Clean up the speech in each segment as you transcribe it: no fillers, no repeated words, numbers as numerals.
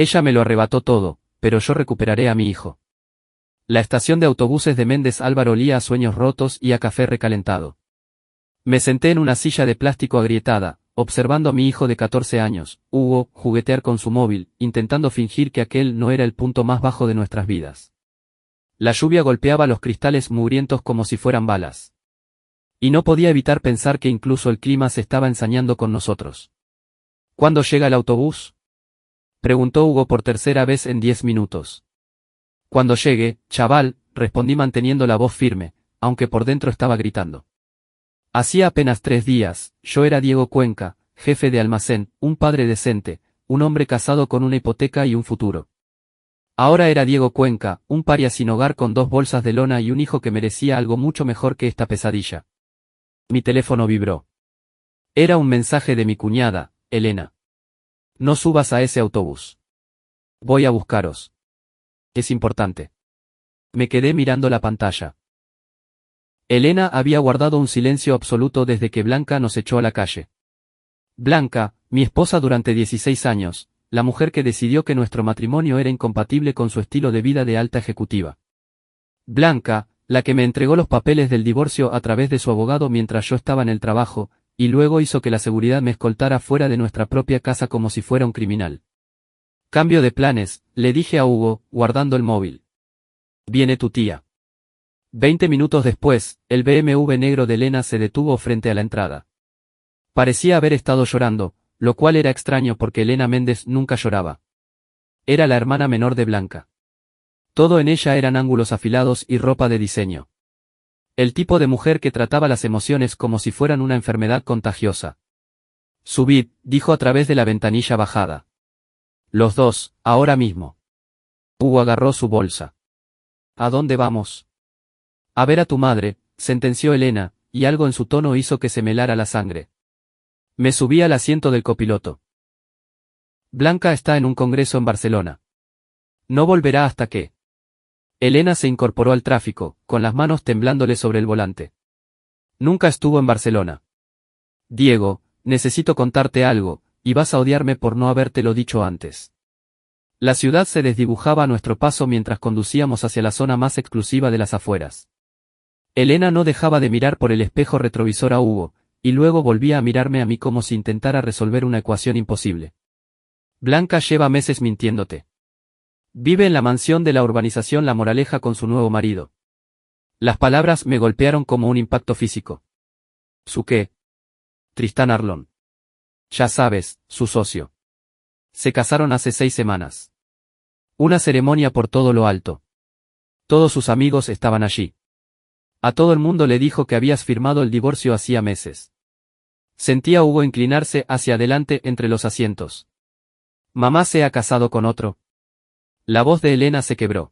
Ella me lo arrebató todo, pero yo recuperaré a mi hijo. La estación de autobuses de Méndez Álvaro olía a sueños rotos y a café recalentado. Me senté en una silla de plástico agrietada, observando a mi hijo de 14 años, Hugo, juguetear con su móvil, intentando fingir que aquel no era el punto más bajo de nuestras vidas. La lluvia golpeaba los cristales mugrientos como si fueran balas. Y no podía evitar pensar que incluso el clima se estaba ensañando con nosotros. ¿Cuándo llega el autobús?, preguntó Hugo por tercera vez en 10 minutos. Cuando llegue, chaval, respondí manteniendo la voz firme, aunque por dentro estaba gritando. Hacía apenas 3 días, yo era Diego Cuenca, jefe de almacén, un padre decente, un hombre casado con una hipoteca y un futuro. Ahora era Diego Cuenca, un paria sin hogar con 2 bolsas de lona y un hijo que merecía algo mucho mejor que esta pesadilla. Mi teléfono vibró. Era un mensaje de mi cuñada, Elena. No subas a ese autobús. Voy a buscaros. Es importante. Me quedé mirando la pantalla. Elena había guardado un silencio absoluto desde que Blanca nos echó a la calle. Blanca, mi esposa durante 16 años, la mujer que decidió que nuestro matrimonio era incompatible con su estilo de vida de alta ejecutiva. Blanca, la que me entregó los papeles del divorcio a través de su abogado mientras yo estaba en el trabajo, y luego hizo que la seguridad me escoltara fuera de nuestra propia casa como si fuera un criminal. Cambio de planes, le dije a Hugo, guardando el móvil. Viene tu tía. 20 minutos después, el BMW negro de Elena se detuvo frente a la entrada. Parecía haber estado llorando, lo cual era extraño porque Elena Méndez nunca lloraba. Era la hermana menor de Blanca. Todo en ella eran ángulos afilados y ropa de diseño. El tipo de mujer que trataba las emociones como si fueran una enfermedad contagiosa. Subid, dijo a través de la ventanilla bajada. Los dos, ahora mismo. Hugo agarró su bolsa. ¿A dónde vamos? A ver a tu madre, sentenció Elena, y algo en su tono hizo que se me helara la sangre. Me subí al asiento del copiloto. Blanca está en un congreso en Barcelona. No volverá hasta que. Elena se incorporó al tráfico, con las manos temblándole sobre el volante. Nunca estuvo en Barcelona. Diego, necesito contarte algo, y vas a odiarme por no habértelo dicho antes. La ciudad se desdibujaba a nuestro paso mientras conducíamos hacia la zona más exclusiva de las afueras. Elena no dejaba de mirar por el espejo retrovisor a Hugo, y luego volvía a mirarme a mí como si intentara resolver una ecuación imposible. Blanca lleva meses mintiéndote. Vive en la mansión de la urbanización La Moraleja con su nuevo marido. Las palabras me golpearon como un impacto físico. ¿Su qué? Tristán Arlón. Ya sabes, su socio. Se casaron hace 6 semanas. Una ceremonia por todo lo alto. Todos sus amigos estaban allí. A todo el mundo le dijo que habías firmado el divorcio hacía meses. Sentía a Hugo inclinarse hacia adelante entre los asientos. ¿Mamá se ha casado con otro? La voz de Elena se quebró.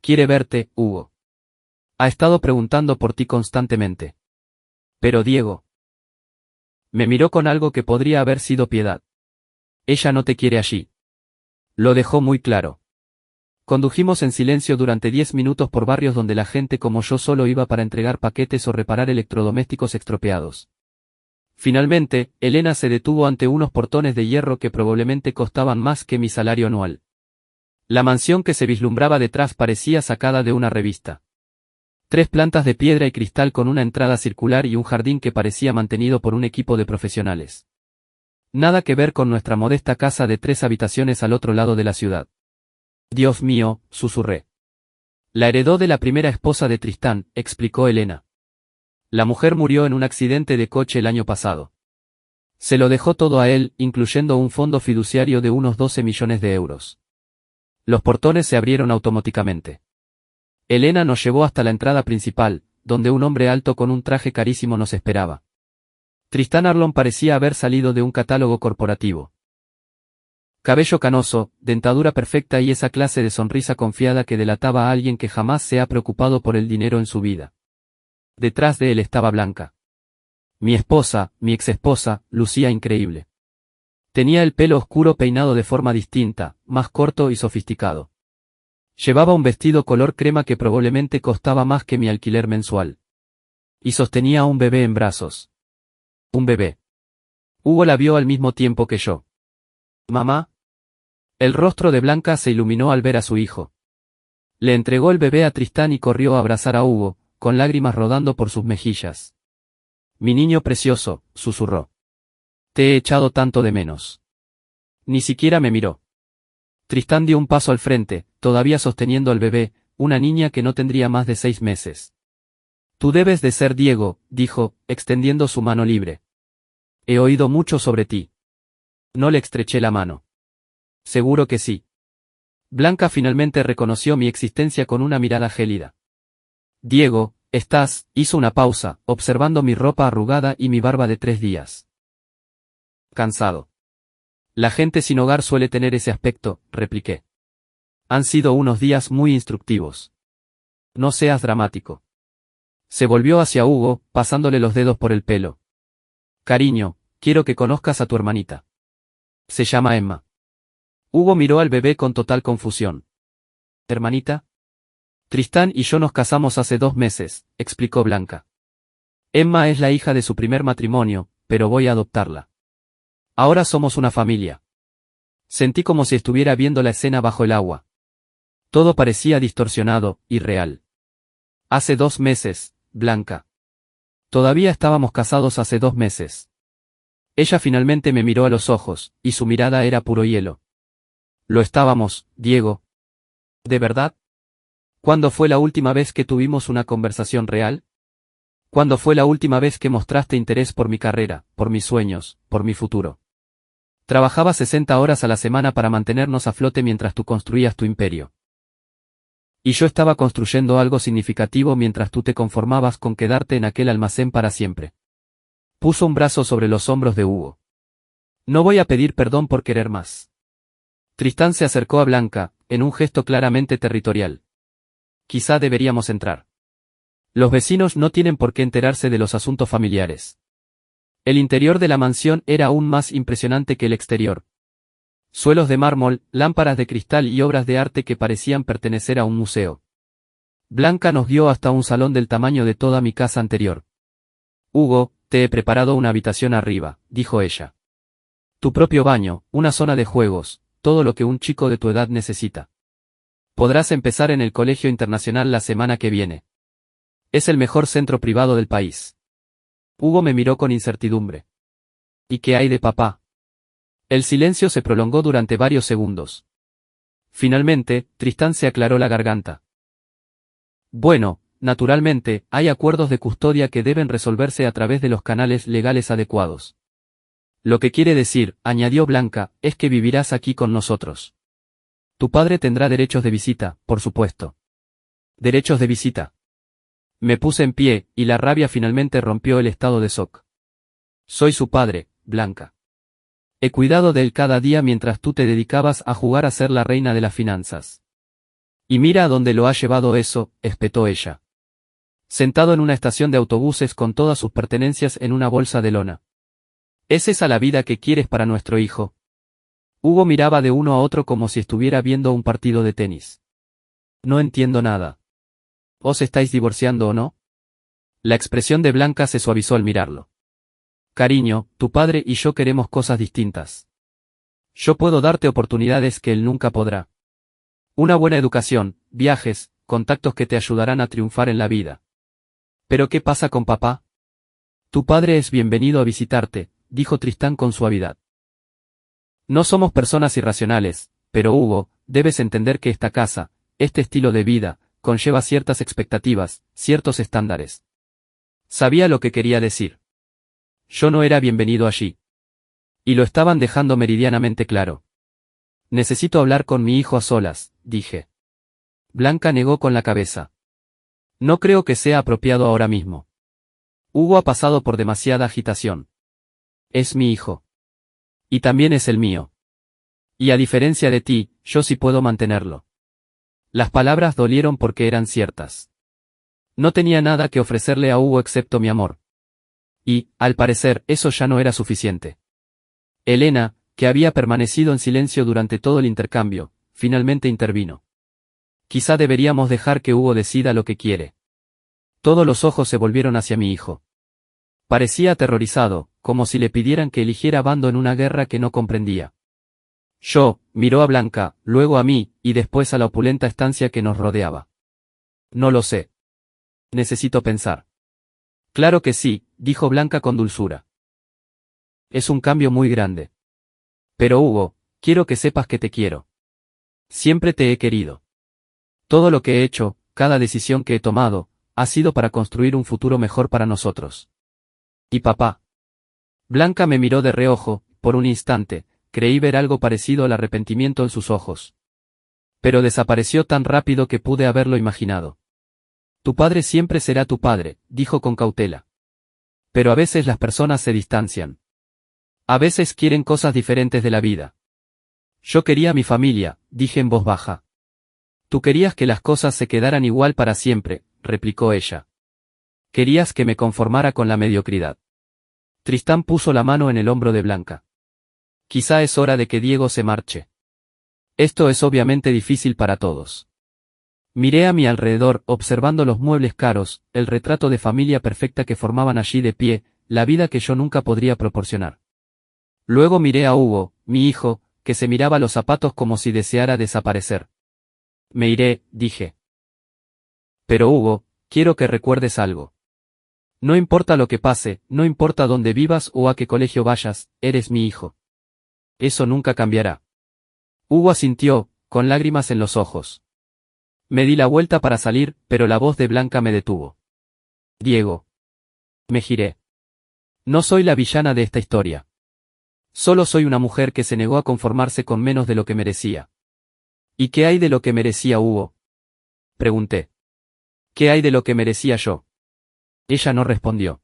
Quiere verte, Hugo. Ha estado preguntando por ti constantemente. Pero Diego. Me miró con algo que podría haber sido piedad. Ella no te quiere allí. Lo dejó muy claro. Condujimos en silencio durante 10 minutos por barrios donde la gente como yo solo iba para entregar paquetes o reparar electrodomésticos estropeados. Finalmente, Elena se detuvo ante unos portones de hierro que probablemente costaban más que mi salario anual. La mansión que se vislumbraba detrás parecía sacada de una revista. 3 plantas de piedra y cristal con una entrada circular y un jardín que parecía mantenido por un equipo de profesionales. Nada que ver con nuestra modesta casa de 3 habitaciones al otro lado de la ciudad. Dios mío, susurré. La heredó de la primera esposa de Tristán, explicó Elena. La mujer murió en un accidente de coche el año pasado. Se lo dejó todo a él, incluyendo un fondo fiduciario de unos 12 millones de euros. Los portones se abrieron automáticamente. Elena nos llevó hasta la entrada principal, donde un hombre alto con un traje carísimo nos esperaba. Tristán Arlón parecía haber salido de un catálogo corporativo. Cabello canoso, dentadura perfecta y esa clase de sonrisa confiada que delataba a alguien que jamás se ha preocupado por el dinero en su vida. Detrás de él estaba Blanca. Mi esposa, mi exesposa, lucía increíble. Tenía el pelo oscuro peinado de forma distinta, más corto y sofisticado. Llevaba un vestido color crema que probablemente costaba más que mi alquiler mensual. Y sostenía a un bebé en brazos. Un bebé. Hugo la vio al mismo tiempo que yo. ¿Mamá? El rostro de Blanca se iluminó al ver a su hijo. Le entregó el bebé a Tristán y corrió a abrazar a Hugo, con lágrimas rodando por sus mejillas. Mi niño precioso, susurró. Te he echado tanto de menos. Ni siquiera me miró. Tristán dio un paso al frente, todavía sosteniendo al bebé, una niña que no tendría más de 6 meses. Tú debes de ser Diego, dijo, extendiendo su mano libre. He oído mucho sobre ti. No le estreché la mano. Seguro que sí. Blanca finalmente reconoció mi existencia con una mirada gélida. Diego, estás, hizo una pausa, observando mi ropa arrugada y mi barba de 3 días. Cansado. La gente sin hogar suele tener ese aspecto, repliqué. Han sido unos días muy instructivos. No seas dramático. Se volvió hacia Hugo, pasándole los dedos por el pelo. Cariño, quiero que conozcas a tu hermanita. Se llama Emma. Hugo miró al bebé con total confusión. ¿Hermanita? Tristán y yo nos casamos hace 2 meses, explicó Blanca. Emma es la hija de su primer matrimonio, pero voy a adoptarla. Ahora somos una familia. Sentí como si estuviera viendo la escena bajo el agua. Todo parecía distorsionado, irreal. Hace 2 meses, Blanca. Todavía estábamos casados hace 2 meses. Ella finalmente me miró a los ojos, y su mirada era puro hielo. Lo estábamos, Diego. ¿De verdad? ¿Cuándo fue la última vez que tuvimos una conversación real? ¿Cuándo fue la última vez que mostraste interés por mi carrera, por mis sueños, por mi futuro? Trabajaba 60 horas a la semana para mantenernos a flote mientras tú construías tu imperio. Y yo estaba construyendo algo significativo mientras tú te conformabas con quedarte en aquel almacén para siempre. Puso un brazo sobre los hombros de Hugo. No voy a pedir perdón por querer más. Tristán se acercó a Blanca, en un gesto claramente territorial. Quizá deberíamos entrar. Los vecinos no tienen por qué enterarse de los asuntos familiares. El interior de la mansión era aún más impresionante que el exterior. Suelos de mármol, lámparas de cristal y obras de arte que parecían pertenecer a un museo. Blanca nos guió hasta un salón del tamaño de toda mi casa anterior. Hugo, te he preparado una habitación arriba, dijo ella. Tu propio baño, una zona de juegos, todo lo que un chico de tu edad necesita. Podrás empezar en el Colegio Internacional la semana que viene. Es el mejor centro privado del país. Hugo me miró con incertidumbre. ¿Y qué hay de papá? El silencio se prolongó durante varios segundos. Finalmente, Tristán se aclaró la garganta. Bueno, naturalmente, hay acuerdos de custodia que deben resolverse a través de los canales legales adecuados. Lo que quiere decir, añadió Blanca, es que vivirás aquí con nosotros. Tu padre tendrá derechos de visita, por supuesto. ¿Derechos de visita? Me puse en pie, y la rabia finalmente rompió el estado de shock. Soy su padre, Blanca. He cuidado de él cada día mientras tú te dedicabas a jugar a ser la reina de las finanzas. Y mira a dónde lo ha llevado eso, espetó ella. Sentado en una estación de autobuses con todas sus pertenencias en una bolsa de lona. ¿Es esa la vida que quieres para nuestro hijo? Hugo miraba de uno a otro como si estuviera viendo un partido de tenis. No entiendo nada. ¿Os estáis divorciando o no? La expresión de Blanca se suavizó al mirarlo. Cariño, tu padre y yo queremos cosas distintas. Yo puedo darte oportunidades que él nunca podrá. Una buena educación, viajes, contactos que te ayudarán a triunfar en la vida. ¿Pero qué pasa con papá? Tu padre es bienvenido a visitarte, dijo Tristán con suavidad. No somos personas irracionales, pero Hugo, debes entender que esta casa, este estilo de vida, conlleva ciertas expectativas, ciertos estándares. Sabía lo que quería decir. Yo no era bienvenido allí. Y lo estaban dejando meridianamente claro. Necesito hablar con mi hijo a solas, dije. Blanca negó con la cabeza. No creo que sea apropiado ahora mismo. Hugo ha pasado por demasiada agitación. Es mi hijo. Y también es el mío. Y a diferencia de ti, yo sí puedo mantenerlo. Las palabras dolieron porque eran ciertas. No tenía nada que ofrecerle a Hugo excepto mi amor. Y, al parecer, eso ya no era suficiente. Elena, que había permanecido en silencio durante todo el intercambio, finalmente intervino. Quizá deberíamos dejar que Hugo decida lo que quiere. Todos los ojos se volvieron hacia mi hijo. Parecía aterrorizado, como si le pidieran que eligiera bando en una guerra que no comprendía. Miró a Blanca, luego a mí, y después a la opulenta estancia que nos rodeaba. No lo sé. Necesito pensar. Claro que sí, dijo Blanca con dulzura. Es un cambio muy grande. Pero Hugo, quiero que sepas que te quiero. Siempre te he querido. Todo lo que he hecho, cada decisión que he tomado, ha sido para construir un futuro mejor para nosotros. ¿Y papá? Blanca me miró de reojo, por un instante, creí ver algo parecido al arrepentimiento en sus ojos. Pero desapareció tan rápido que pude haberlo imaginado. Tu padre siempre será tu padre, dijo con cautela. Pero a veces las personas se distancian. A veces quieren cosas diferentes de la vida. Yo quería a mi familia, dije en voz baja. Tú querías que las cosas se quedaran igual para siempre, replicó ella. Querías que me conformara con la mediocridad. Tristán puso la mano en el hombro de Blanca. Quizá es hora de que Diego se marche. Esto es obviamente difícil para todos. Miré a mi alrededor, observando los muebles caros, el retrato de familia perfecta que formaban allí de pie, la vida que yo nunca podría proporcionar. Luego miré a Hugo, mi hijo, que se miraba los zapatos como si deseara desaparecer. Me iré, dije. Pero Hugo, quiero que recuerdes algo. No importa lo que pase, no importa dónde vivas o a qué colegio vayas, eres mi hijo. Eso nunca cambiará. Hugo asintió, con lágrimas en los ojos. Me di la vuelta para salir, pero la voz de Blanca me detuvo. Diego. Me giré. No soy la villana de esta historia. Solo soy una mujer que se negó a conformarse con menos de lo que merecía. ¿Y qué hay de lo que merecía Hugo? Pregunté. ¿Qué hay de lo que merecía yo? Ella no respondió.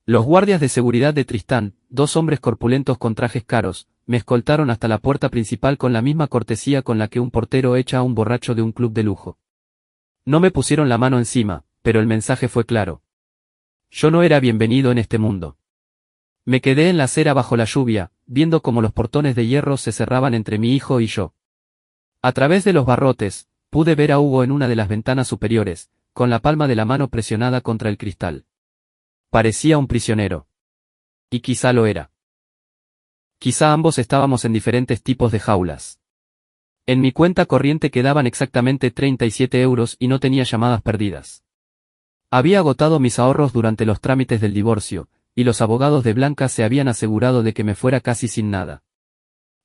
Los guardias de seguridad de Tristán, dos hombres corpulentos con trajes caros, me escoltaron hasta la puerta principal con la misma cortesía con la que un portero echa a un borracho de un club de lujo. No me pusieron la mano encima, pero el mensaje fue claro. Yo no era bienvenido en este mundo. Me quedé en la acera bajo la lluvia, viendo cómo los portones de hierro se cerraban entre mi hijo y yo. A través de los barrotes, pude ver a Hugo en una de las ventanas superiores, con la palma de la mano presionada contra el cristal. Parecía un prisionero. Y quizá lo era. Quizá ambos estábamos en diferentes tipos de jaulas. En mi cuenta corriente quedaban exactamente 37 euros y no tenía llamadas perdidas. Había agotado mis ahorros durante los trámites del divorcio, y los abogados de Blanca se habían asegurado de que me fuera casi sin nada.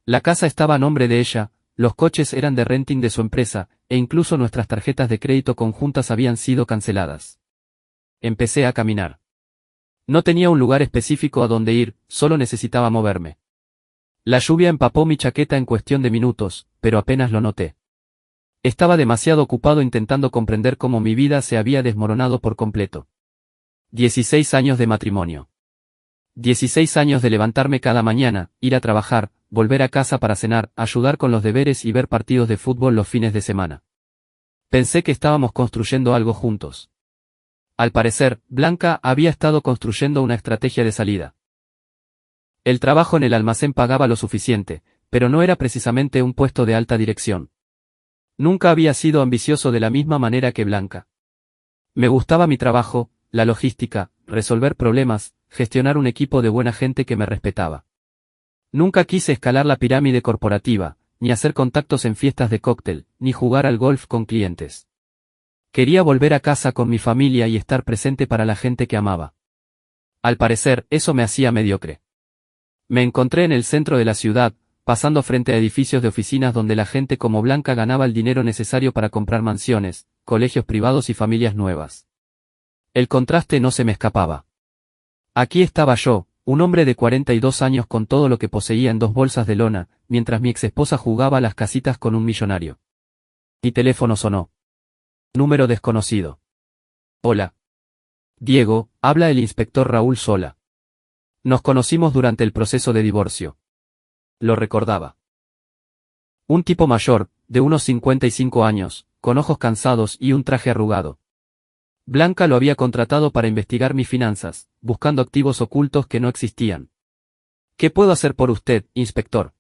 La casa estaba a nombre de ella, los coches eran de renting de su empresa, e incluso nuestras tarjetas de crédito conjuntas habían sido canceladas. Empecé a caminar. No tenía un lugar específico a donde ir, solo necesitaba moverme. La lluvia empapó mi chaqueta en cuestión de minutos, pero apenas lo noté. Estaba demasiado ocupado intentando comprender cómo mi vida se había desmoronado por completo. 16 años de matrimonio. 16 años de levantarme cada mañana, ir a trabajar, volver a casa para cenar, ayudar con los deberes y ver partidos de fútbol los fines de semana. Pensé que estábamos construyendo algo juntos. Al parecer, Blanca había estado construyendo una estrategia de salida. El trabajo en el almacén pagaba lo suficiente, pero no era precisamente un puesto de alta dirección. Nunca había sido ambicioso de la misma manera que Blanca. Me gustaba mi trabajo, la logística, resolver problemas, gestionar un equipo de buena gente que me respetaba. Nunca quise escalar la pirámide corporativa, ni hacer contactos en fiestas de cóctel, ni jugar al golf con clientes. Quería volver a casa con mi familia y estar presente para la gente que amaba. Al parecer, eso me hacía mediocre. Me encontré en el centro de la ciudad, pasando frente a edificios de oficinas donde la gente como Blanca ganaba el dinero necesario para comprar mansiones, colegios privados y familias nuevas. El contraste no se me escapaba. Aquí estaba yo, un hombre de 42 años con todo lo que poseía en 2 bolsas de lona, mientras mi exesposa jugaba a las casitas con un millonario. Mi teléfono sonó. Número desconocido. Hola. Diego, habla el inspector Raúl Sola. Nos conocimos durante el proceso de divorcio. Lo recordaba. Un tipo mayor, de unos 55 años, con ojos cansados y un traje arrugado. Blanca lo había contratado para investigar mis finanzas, buscando activos ocultos que no existían. ¿Qué puedo hacer por usted, inspector?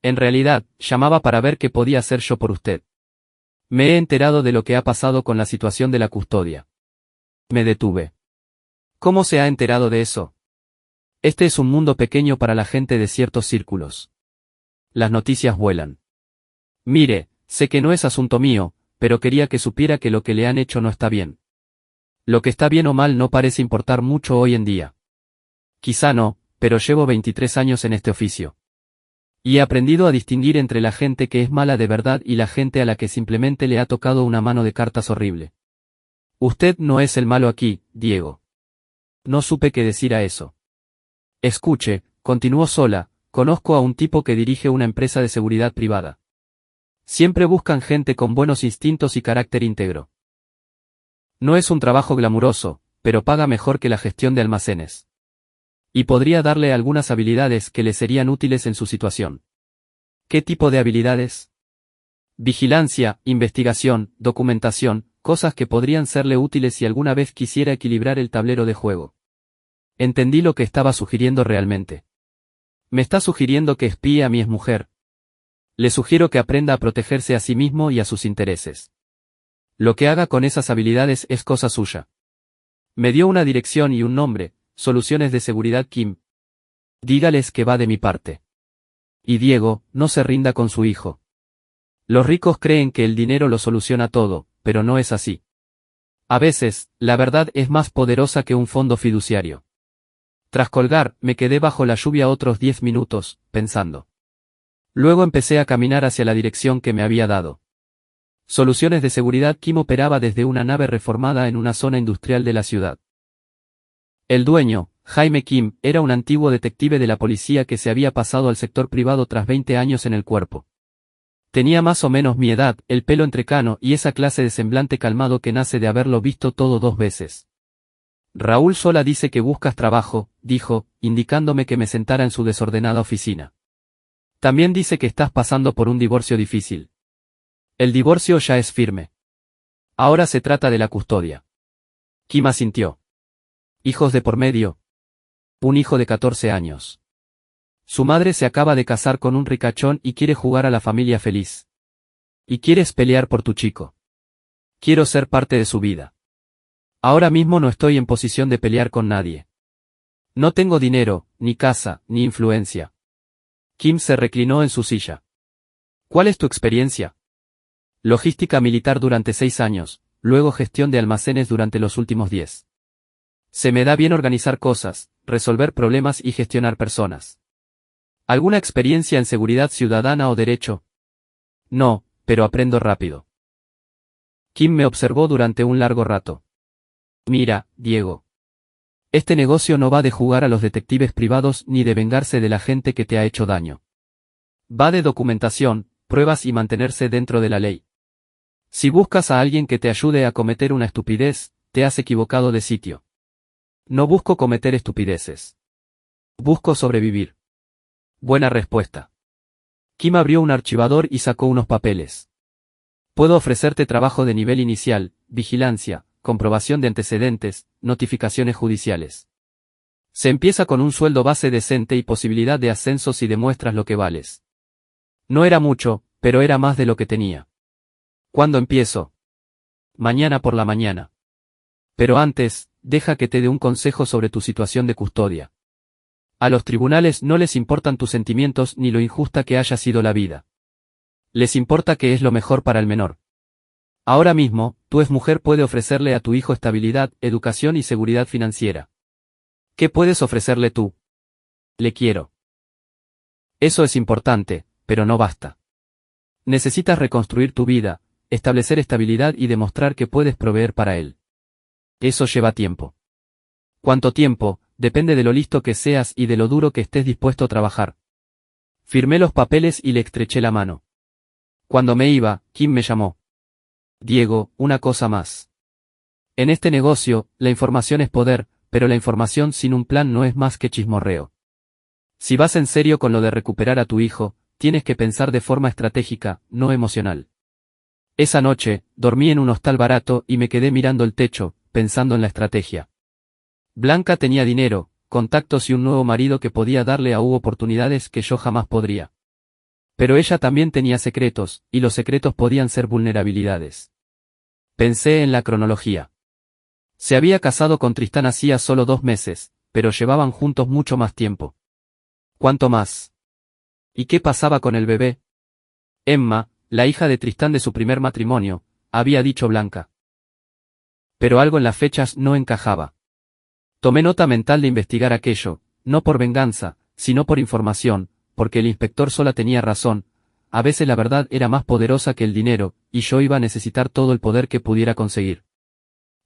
En realidad, llamaba para ver qué podía hacer yo por usted. Me he enterado de lo que ha pasado con la situación de la custodia. Me detuve. ¿Cómo se ha enterado de eso? Este es un mundo pequeño para la gente de ciertos círculos. las noticias vuelan. Mire, sé que no es asunto mío, pero quería que supiera que lo que le han hecho no está bien. Lo que está bien o mal no parece importar mucho hoy en día. Quizá no, pero llevo 23 años en este oficio. Y he aprendido a distinguir entre la gente que es mala de verdad y la gente a la que simplemente le ha tocado una mano de cartas horrible. Usted no es el malo aquí, Diego. No supe qué decir a eso. Escuche, continuó sola, conozco a un tipo que dirige una empresa de seguridad privada. Siempre buscan gente con buenos instintos y carácter íntegro. No es un trabajo glamuroso, pero paga mejor que la gestión de almacenes. Y podría darle algunas habilidades que le serían útiles en su situación. ¿Qué tipo de habilidades? Vigilancia, investigación, documentación, cosas que podrían serle útiles si alguna vez quisiera equilibrar el tablero de juego. Entendí lo que estaba sugiriendo realmente. Me está sugiriendo que espíe a mi exmujer. Le sugiero que aprenda a protegerse a sí mismo y a sus intereses. Lo que haga con esas habilidades es cosa suya. Me dio una dirección y un nombre, Soluciones de Seguridad Kim. Dígales que va de mi parte. Y Diego, no se rinda con su hijo. Los ricos creen que el dinero lo soluciona todo, pero no es así. A veces, la verdad es más poderosa que un fondo fiduciario. Tras colgar, me quedé bajo la lluvia otros 10 minutos, pensando. Luego empecé a caminar hacia la dirección que me había dado. Soluciones de Seguridad Kim operaba desde una nave reformada en una zona industrial de la ciudad. El dueño, Jaime Kim, era un antiguo detective de la policía que se había pasado al sector privado tras 20 años en el cuerpo. Tenía más o menos mi edad, el pelo entrecano y esa clase de semblante calmado que nace de haberlo visto todo 2 veces. Raúl Sola dice que buscas trabajo, dijo, indicándome que me sentara en su desordenada oficina. También dice que estás pasando por un divorcio difícil. El divorcio ya es firme. Ahora se trata de la custodia. Kim asintió. ¿Hijos de por medio? Un hijo de 14 años. Su madre se acaba de casar con un ricachón y quiere jugar a la familia feliz. Y quieres pelear por tu chico. Quiero ser parte de su vida. Ahora mismo no estoy en posición de pelear con nadie. No tengo dinero, ni casa, ni influencia. Kim se reclinó en su silla. ¿Cuál es tu experiencia? Logística militar durante 6 años, luego gestión de almacenes durante los últimos 10. Se me da bien organizar cosas, resolver problemas y gestionar personas. ¿Alguna experiencia en seguridad ciudadana o derecho? No, pero aprendo rápido. Kim me observó durante un largo rato. Mira, Diego. Este negocio no va de jugar a los detectives privados ni de vengarse de la gente que te ha hecho daño. Va de documentación, pruebas y mantenerse dentro de la ley. Si buscas a alguien que te ayude a cometer una estupidez, te has equivocado de sitio. No busco cometer estupideces. Busco sobrevivir. Buena respuesta. Kim abrió un archivador y sacó unos papeles. Puedo ofrecerte trabajo de nivel inicial, vigilancia, comprobación de antecedentes, notificaciones judiciales. Se empieza con un sueldo base decente y posibilidad de ascenso si demuestras lo que vales. No era mucho, pero era más de lo que tenía. ¿Cuándo empiezo? Mañana por la mañana. Pero antes, deja que te dé un consejo sobre tu situación de custodia. A los tribunales no les importan tus sentimientos ni lo injusta que haya sido la vida. Les importa qué es lo mejor para el menor. Ahora mismo, tu exmujer puede ofrecerle a tu hijo estabilidad, educación y seguridad financiera. ¿Qué puedes ofrecerle tú? Le quiero. Eso es importante, pero no basta. Necesitas reconstruir tu vida, establecer estabilidad y demostrar que puedes proveer para él. Eso lleva tiempo. ¿Cuánto tiempo? Depende de lo listo que seas y de lo duro que estés dispuesto a trabajar. Firmé los papeles y le estreché la mano. Cuando me iba, Kim me llamó. Diego, una cosa más. En este negocio, la información es poder, pero la información sin un plan no es más que chismorreo. Si vas en serio con lo de recuperar a tu hijo, tienes que pensar de forma estratégica, no emocional. Esa noche, dormí en un hostal barato y me quedé mirando el techo, pensando en la estrategia. Blanca tenía dinero, contactos y un nuevo marido que podía darle a Hugo oportunidades que yo jamás podría. Pero ella también tenía secretos, y los secretos podían ser vulnerabilidades. Pensé en la cronología. Se había casado con Tristán hacía solo 2 meses, pero llevaban juntos mucho más tiempo. ¿Cuánto más? ¿Y qué pasaba con el bebé? Emma, la hija de Tristán de su primer matrimonio, había dicho Blanca. Pero algo en las fechas no encajaba. Tomé nota mental de investigar aquello, no por venganza, sino por información, porque el inspector Sola tenía razón, a veces la verdad era más poderosa que el dinero, y yo iba a necesitar todo el poder que pudiera conseguir.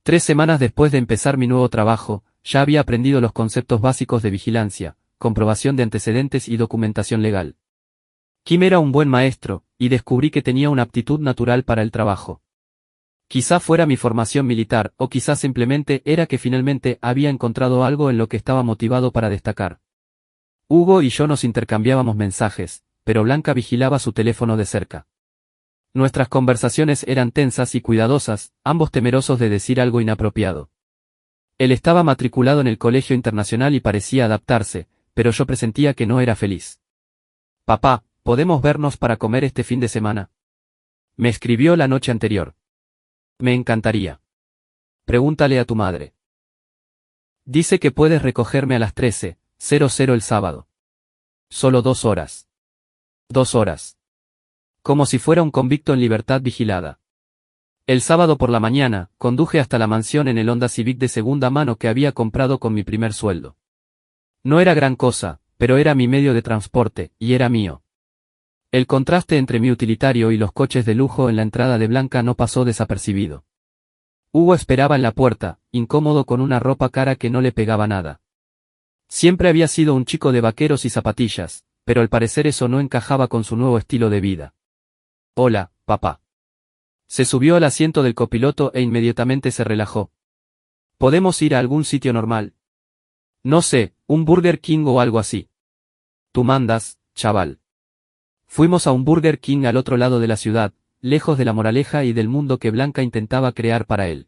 3 semanas después de empezar mi nuevo trabajo, ya había aprendido los conceptos básicos de vigilancia, comprobación de antecedentes y documentación legal. Kim era un buen maestro, y descubrí que tenía una aptitud natural para el trabajo. Quizá fuera mi formación militar, o quizá simplemente era que finalmente había encontrado algo en lo que estaba motivado para destacar. Hugo y yo nos intercambiábamos mensajes, pero Blanca vigilaba su teléfono de cerca. Nuestras conversaciones eran tensas y cuidadosas, ambos temerosos de decir algo inapropiado. Él estaba matriculado en el colegio internacional y parecía adaptarse, pero yo presentía que no era feliz. Papá, ¿podemos vernos para comer este fin de semana? Me escribió la noche anterior. Me encantaría. Pregúntale a tu madre. Dice que puedes recogerme a las 13:00 el sábado. Solo 2 horas. 2 horas. Como si fuera un convicto en libertad vigilada. El sábado por la mañana, conduje hasta la mansión en el Honda Civic de segunda mano que había comprado con mi primer sueldo. No era gran cosa, pero era mi medio de transporte, y era mío. El contraste entre mi utilitario y los coches de lujo en la entrada de Blanca no pasó desapercibido. Hugo esperaba en la puerta, incómodo con una ropa cara que no le pegaba nada. Siempre había sido un chico de vaqueros y zapatillas, pero al parecer eso no encajaba con su nuevo estilo de vida. Hola, papá. Se subió al asiento del copiloto e inmediatamente se relajó. ¿Podemos ir a algún sitio normal? No sé, un Burger King o algo así. Tú mandas, chaval. Fuimos a un Burger King al otro lado de la ciudad, lejos de la moraleja y del mundo que Blanca intentaba crear para él.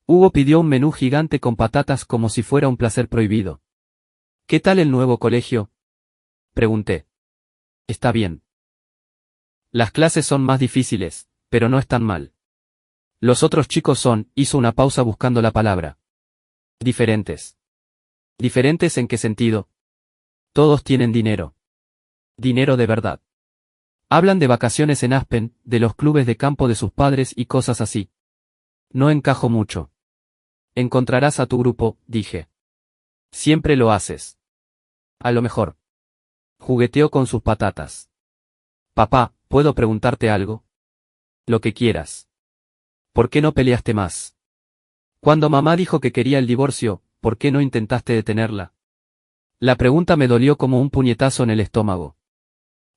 Hugo pidió un menú gigante con patatas como si fuera un placer prohibido. ¿Qué tal el nuevo colegio? Pregunté. Está bien. Las clases son más difíciles, pero no están mal. Los otros chicos hizo una pausa buscando la palabra. Diferentes. ¿Diferentes en qué sentido? Todos tienen dinero. Dinero de verdad. Hablan de vacaciones en Aspen, de los clubes de campo de sus padres y cosas así. No encajo mucho. Encontrarás a tu grupo, dije. Siempre lo haces. A lo mejor. Jugueteó con sus patatas. Papá, ¿puedo preguntarte algo? Lo que quieras. ¿Por qué no peleaste más? Cuando mamá dijo que quería el divorcio, ¿por qué no intentaste detenerla? La pregunta me dolió como un puñetazo en el estómago.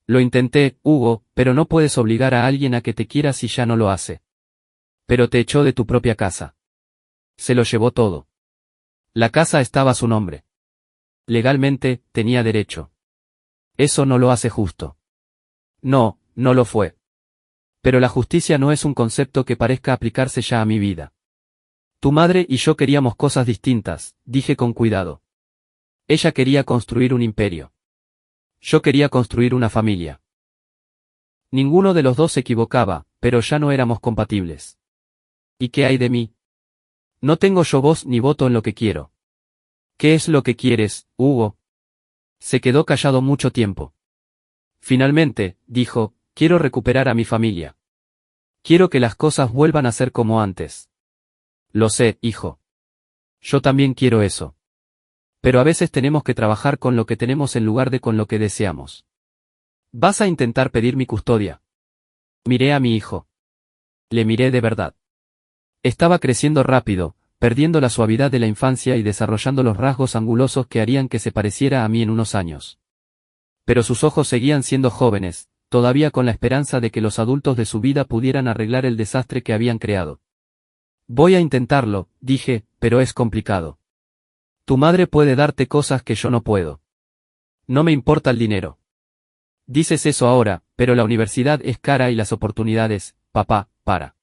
Lo intenté, Hugo, pero no puedes obligar a alguien a que te quiera si ya no lo hace. Pero te echó de tu propia casa. Se lo llevó todo. La casa estaba a su nombre. Legalmente, tenía derecho. Eso no lo hace justo. No, no lo fue. Pero la justicia no es un concepto que parezca aplicarse ya a mi vida. Tu madre y yo queríamos cosas distintas, dije con cuidado. Ella quería construir un imperio. Yo quería construir una familia. Ninguno de los dos se equivocaba, pero ya no éramos compatibles. ¿Y qué hay de mí? No tengo yo voz ni voto en lo que quiero. ¿Qué es lo que quieres, Hugo? Se quedó callado mucho tiempo. Finalmente, dijo, quiero recuperar a mi familia. Quiero que las cosas vuelvan a ser como antes. Lo sé, hijo. Yo también quiero eso. Pero a veces tenemos que trabajar con lo que tenemos en lugar de con lo que deseamos. ¿Vas a intentar pedir mi custodia? Miré a mi hijo. Le miré de verdad. Estaba creciendo rápido, perdiendo la suavidad de la infancia y desarrollando los rasgos angulosos que harían que se pareciera a mí en unos años. Pero sus ojos seguían siendo jóvenes, todavía con la esperanza de que los adultos de su vida pudieran arreglar el desastre que habían creado. Voy a intentarlo, dije, pero es complicado. Tu madre puede darte cosas que yo no puedo. No me importa el dinero. Dices eso ahora, pero la universidad es cara y las oportunidades, papá, para.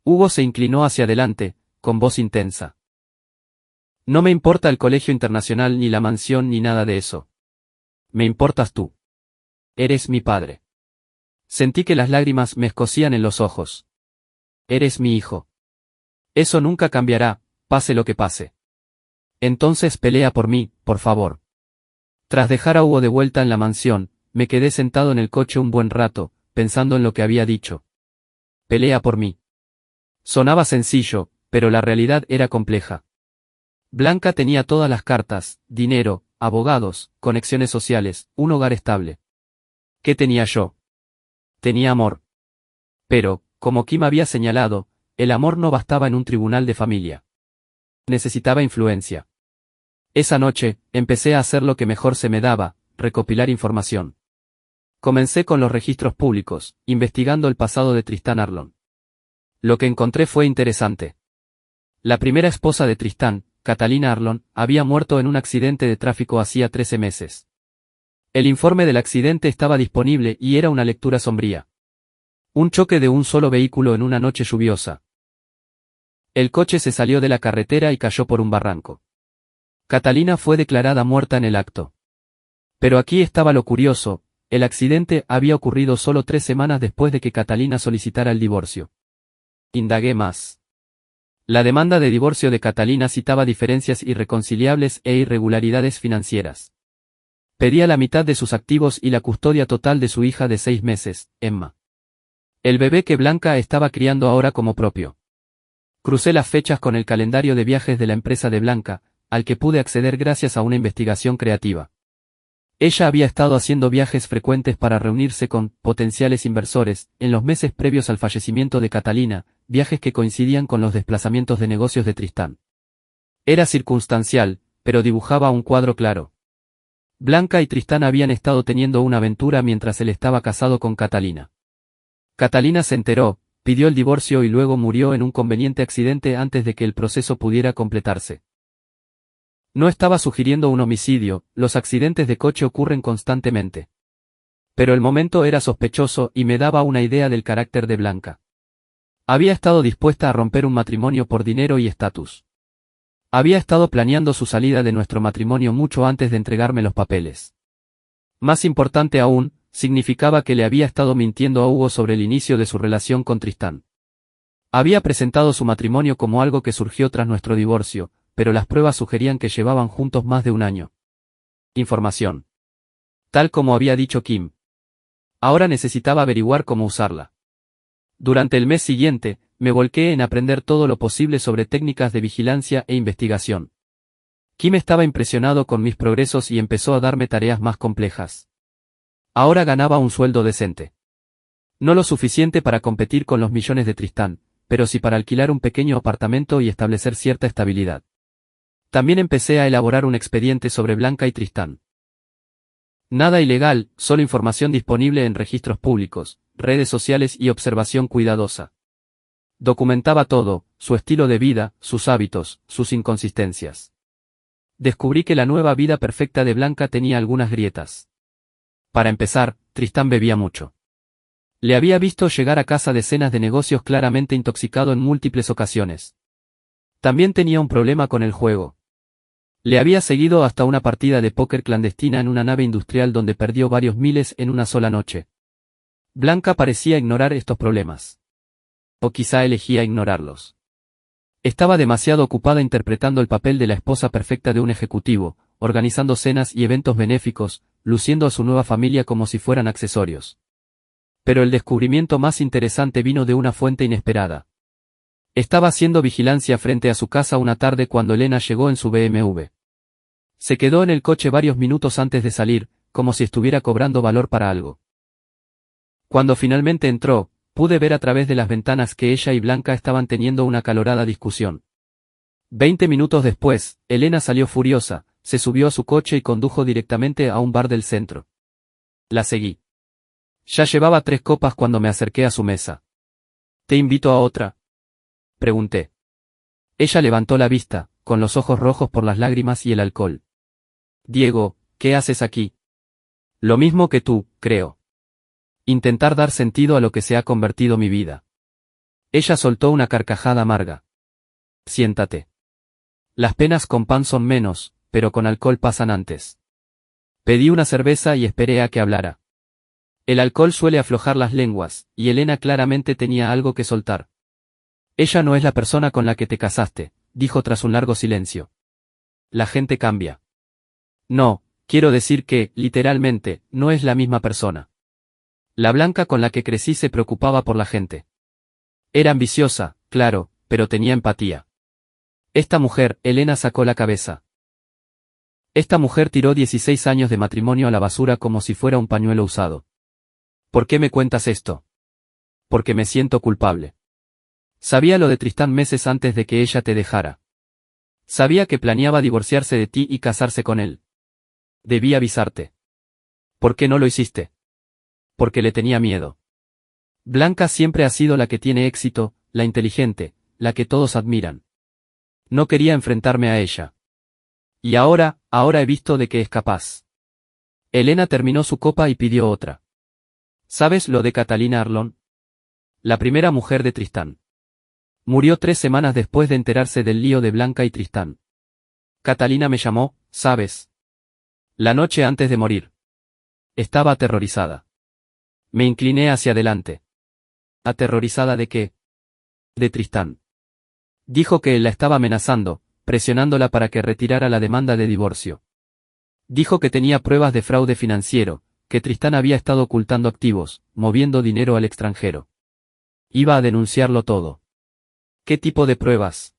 Hugo se inclinó hacia adelante, con voz intensa. No me importa el colegio internacional ni la mansión ni nada de eso. Me importas tú. Eres mi padre. Sentí que las lágrimas me escocían en los ojos. Eres mi hijo. Eso nunca cambiará, pase lo que pase. Entonces pelea por mí, por favor. Tras dejar a Hugo de vuelta en la mansión, me quedé sentado en el coche un buen rato, pensando en lo que había dicho. Pelea por mí. Sonaba sencillo, pero la realidad era compleja. Blanca tenía todas las cartas: dinero, abogados, conexiones sociales, un hogar estable. ¿Qué tenía yo? Tenía amor. Pero, como Kim había señalado, el amor no bastaba en un tribunal de familia. Necesitaba influencia. Esa noche, empecé a hacer lo que mejor se me daba: recopilar información. Comencé con los registros públicos, investigando el pasado de Tristán Arlon. Lo que encontré fue interesante. La primera esposa de Tristán, Catalina Arlon, había muerto en un accidente de tráfico hacía 13 meses. El informe del accidente estaba disponible y era una lectura sombría. Un choque de un solo vehículo en una noche lluviosa. El coche se salió de la carretera y cayó por un barranco. Catalina fue declarada muerta en el acto. Pero aquí estaba lo curioso: el accidente había ocurrido solo 3 semanas después de que Catalina solicitara el divorcio. Indagué más. La demanda de divorcio de Catalina citaba diferencias irreconciliables e irregularidades financieras. Pedía la mitad de sus activos y la custodia total de su hija de 6 meses, Emma. El bebé que Blanca estaba criando ahora como propio. Crucé las fechas con el calendario de viajes de la empresa de Blanca, al que pude acceder gracias a una investigación creativa. Ella había estado haciendo viajes frecuentes para reunirse con potenciales inversores en los meses previos al fallecimiento de Catalina, viajes que coincidían con los desplazamientos de negocios de Tristán. Era circunstancial, pero dibujaba un cuadro claro. Blanca y Tristán habían estado teniendo una aventura mientras él estaba casado con Catalina. Catalina se enteró, pidió el divorcio y luego murió en un conveniente accidente antes de que el proceso pudiera completarse. No estaba sugiriendo un homicidio, los accidentes de coche ocurren constantemente. Pero el momento era sospechoso y me daba una idea del carácter de Blanca. Había estado dispuesta a romper un matrimonio por dinero y estatus. Había estado planeando su salida de nuestro matrimonio mucho antes de entregarme los papeles. Más importante aún, significaba que le había estado mintiendo a Hugo sobre el inicio de su relación con Tristán. Había presentado su matrimonio como algo que surgió tras nuestro divorcio, pero las pruebas sugerían que llevaban juntos más de un año. Información. Tal como había dicho Kim. Ahora necesitaba averiguar cómo usarla. Durante el mes siguiente, me volqué en aprender todo lo posible sobre técnicas de vigilancia e investigación. Kim estaba impresionado con mis progresos y empezó a darme tareas más complejas. Ahora ganaba un sueldo decente. No lo suficiente para competir con los millones de Tristán, pero sí para alquilar un pequeño apartamento y establecer cierta estabilidad. También empecé a elaborar un expediente sobre Blanca y Tristán. Nada ilegal, solo información disponible en registros públicos, redes sociales y observación cuidadosa. Documentaba todo: su estilo de vida, sus hábitos, sus inconsistencias. Descubrí que la nueva vida perfecta de Blanca tenía algunas grietas. Para empezar, Tristán bebía mucho. Le había visto llegar a casa de cenas de negocios claramente intoxicado en múltiples ocasiones. También tenía un problema con el juego. Le había seguido hasta una partida de póker clandestina en una nave industrial donde perdió varios miles en una sola noche. Blanca parecía ignorar estos problemas. O quizá elegía ignorarlos. Estaba demasiado ocupada interpretando el papel de la esposa perfecta de un ejecutivo, organizando cenas y eventos benéficos, luciendo a su nueva familia como si fueran accesorios. Pero el descubrimiento más interesante vino de una fuente inesperada. Estaba haciendo vigilancia frente a su casa una tarde cuando Elena llegó en su BMW. Se quedó en el coche varios minutos antes de salir, como si estuviera cobrando valor para algo. Cuando finalmente entró, pude ver a través de las ventanas que ella y Blanca estaban teniendo una acalorada discusión. 20 minutos después, Elena salió furiosa, se subió a su coche y condujo directamente a un bar del centro. La seguí. Ya llevaba 3 copas cuando me acerqué a su mesa. ¿Te invito a otra?, pregunté. Ella levantó la vista, con los ojos rojos por las lágrimas y el alcohol. Diego, ¿qué haces aquí? Lo mismo que tú, creo. Intentar dar sentido a lo que se ha convertido mi vida. Ella soltó una carcajada amarga. Siéntate. Las penas con pan son menos, pero con alcohol pasan antes. Pedí una cerveza y esperé a que hablara. El alcohol suele aflojar las lenguas, y Elena claramente tenía algo que soltar. Ella no es la persona con la que te casaste, dijo tras un largo silencio. La gente cambia. No, Quiero decir que, literalmente, no es la misma persona. La Blanca con la que crecí se preocupaba por la gente. Era ambiciosa, claro, pero tenía empatía. Esta mujer, Elena sacó la cabeza. Esta mujer tiró 16 años de matrimonio a la basura como si fuera un pañuelo usado. ¿Por qué me cuentas esto? Porque me siento culpable. Sabía lo de Tristán meses antes de que ella te dejara. Sabía que planeaba divorciarse de ti y casarse con él. Debí avisarte. ¿Por qué no lo hiciste? Porque le tenía miedo. Blanca siempre ha sido la que tiene éxito, la inteligente, la que todos admiran. No quería enfrentarme a ella. Y ahora he visto de qué es capaz. Elena terminó su copa y pidió otra. ¿Sabes lo de Catalina Arlón? La primera mujer de Tristán. Murió 3 semanas después de enterarse del lío de Blanca y Tristán. Catalina me llamó, ¿sabes? La noche antes de morir. Estaba aterrorizada. Me incliné hacia adelante. ¿Aterrorizada de qué? De Tristán. Dijo que él la estaba amenazando, presionándola para que retirara la demanda de divorcio. Dijo que tenía pruebas de fraude financiero, que Tristán había estado ocultando activos, moviendo dinero al extranjero. Iba a denunciarlo todo. ¿Qué tipo de pruebas?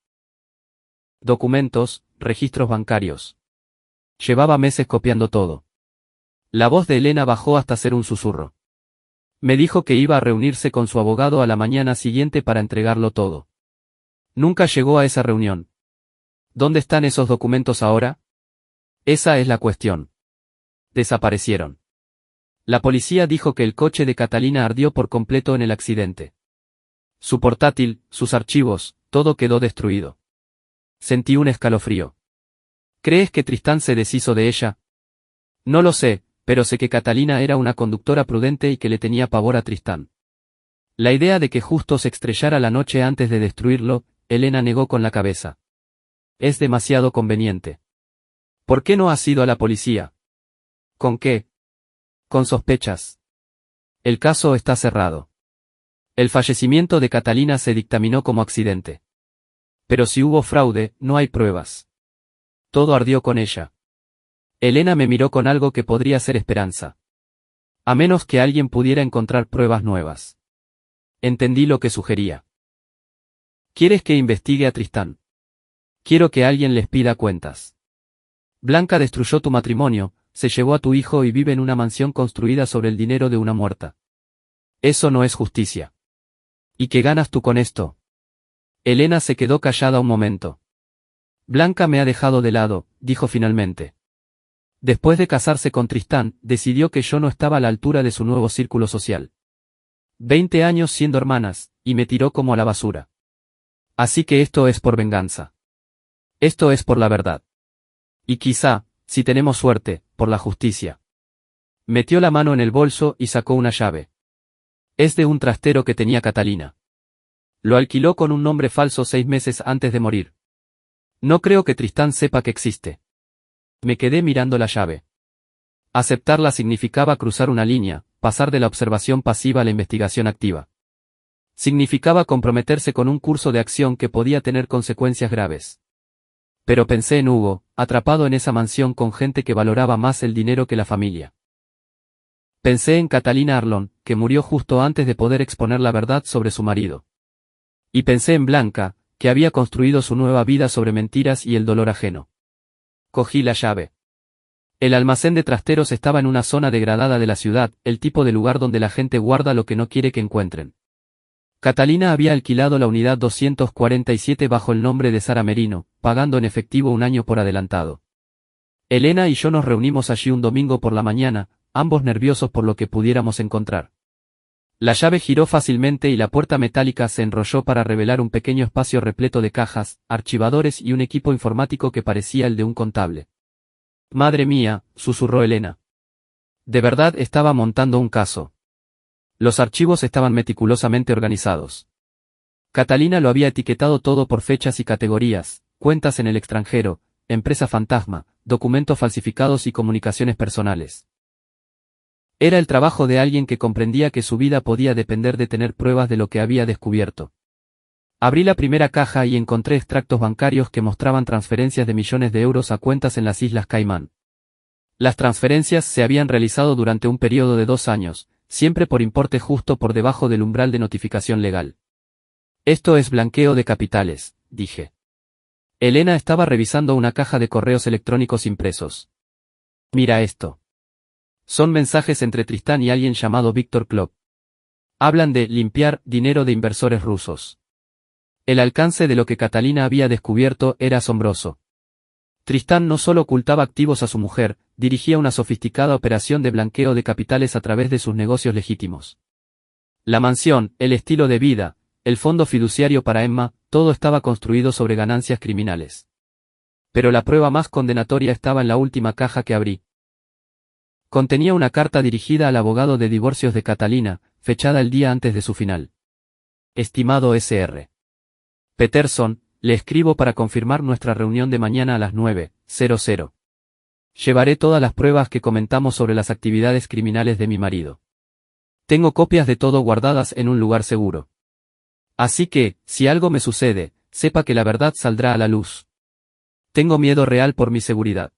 Documentos, registros bancarios. Llevaba meses copiando todo. La voz de Elena bajó hasta ser un susurro. Me dijo que iba a reunirse con su abogado a la mañana siguiente para entregarlo todo. Nunca llegó a esa reunión. ¿Dónde están esos documentos ahora? Esa es la cuestión. Desaparecieron. La policía dijo que el coche de Catalina ardió por completo en el accidente. Su portátil, sus archivos, todo quedó destruido. Sentí un escalofrío. ¿Crees que Tristán se deshizo de ella? No lo sé, pero sé que Catalina era una conductora prudente y que le tenía pavor a Tristán. La idea de que justo se estrellara la noche antes de destruirlo, Elena negó con la cabeza. Es demasiado conveniente. ¿Por qué no has ido a la policía? ¿Con qué? Con sospechas. El caso está cerrado. El fallecimiento de Catalina se dictaminó como accidente. Pero si hubo fraude, no hay pruebas. Todo ardió con ella. Elena me miró con algo que podría ser esperanza. A menos que alguien pudiera encontrar pruebas nuevas. Entendí lo que sugería. ¿Quieres que investigue a Tristán? Quiero que alguien les pida cuentas. Blanca destruyó tu matrimonio, se llevó a tu hijo y vive en una mansión construida sobre el dinero de una muerta. Eso no es justicia. ¿Y qué ganas tú con esto? Elena se quedó callada un momento. Blanca me ha dejado de lado, dijo finalmente. Después de casarse con Tristán, decidió que yo no estaba a la altura de su nuevo círculo social. 20 años siendo hermanas, y me tiró como a la basura. Así que esto es por venganza. Esto es por la verdad. Y quizá, si tenemos suerte, por la justicia. Metió la mano en el bolso y sacó una llave. Es de un trastero que tenía Catalina. Lo alquiló con un nombre falso 6 meses antes de morir. No creo que Tristán sepa que existe. Me quedé mirando la llave. Aceptarla significaba cruzar una línea, pasar de la observación pasiva a la investigación activa. Significaba comprometerse con un curso de acción que podía tener consecuencias graves. Pero pensé en Hugo, atrapado en esa mansión con gente que valoraba más el dinero que la familia. Pensé en Catalina Arlón, que murió justo antes de poder exponer la verdad sobre su marido. Y pensé en Blanca, que había construido su nueva vida sobre mentiras y el dolor ajeno. Cogí la llave. El almacén de trasteros estaba en una zona degradada de la ciudad, el tipo de lugar donde la gente guarda lo que no quiere que encuentren. Catalina había alquilado la unidad 247 bajo el nombre de Sara Merino, pagando en efectivo un año por adelantado. Elena y yo nos reunimos allí un domingo por la mañana, ambos nerviosos por lo que pudiéramos encontrar. La llave giró fácilmente y la puerta metálica se enrolló para revelar un pequeño espacio repleto de cajas, archivadores y un equipo informático que parecía el de un contable. Madre mía, susurró Elena. De verdad estaba montando un caso. Los archivos estaban meticulosamente organizados. Catalina lo había etiquetado todo por fechas y categorías, cuentas en el extranjero, empresa fantasma, documentos falsificados y comunicaciones personales. Era el trabajo de alguien que comprendía que su vida podía depender de tener pruebas de lo que había descubierto. Abrí la primera caja y encontré extractos bancarios que mostraban transferencias de millones de euros a cuentas en las Islas Caimán. Las transferencias se habían realizado durante un periodo de 2 años, siempre por importe justo por debajo del umbral de notificación legal. Esto es blanqueo de capitales, dije. Elena estaba revisando una caja de correos electrónicos impresos. Mira esto. Son mensajes entre Tristán y alguien llamado Víctor Klopp. Hablan de limpiar dinero de inversores rusos. El alcance de lo que Catalina había descubierto era asombroso. Tristán no solo ocultaba activos a su mujer, dirigía una sofisticada operación de blanqueo de capitales a través de sus negocios legítimos. La mansión, el estilo de vida, el fondo fiduciario para Emma, todo estaba construido sobre ganancias criminales. Pero la prueba más condenatoria estaba en la última caja que abrí. Contenía una carta dirigida al abogado de divorcios de Catalina, fechada el día antes de su final. Estimado Sr. Peterson, le escribo para confirmar nuestra reunión de mañana a las 9:00. Llevaré todas las pruebas que comentamos sobre las actividades criminales de mi marido. Tengo copias de todo guardadas en un lugar seguro. Así que, si algo me sucede, sepa que la verdad saldrá a la luz. Tengo miedo real por mi seguridad.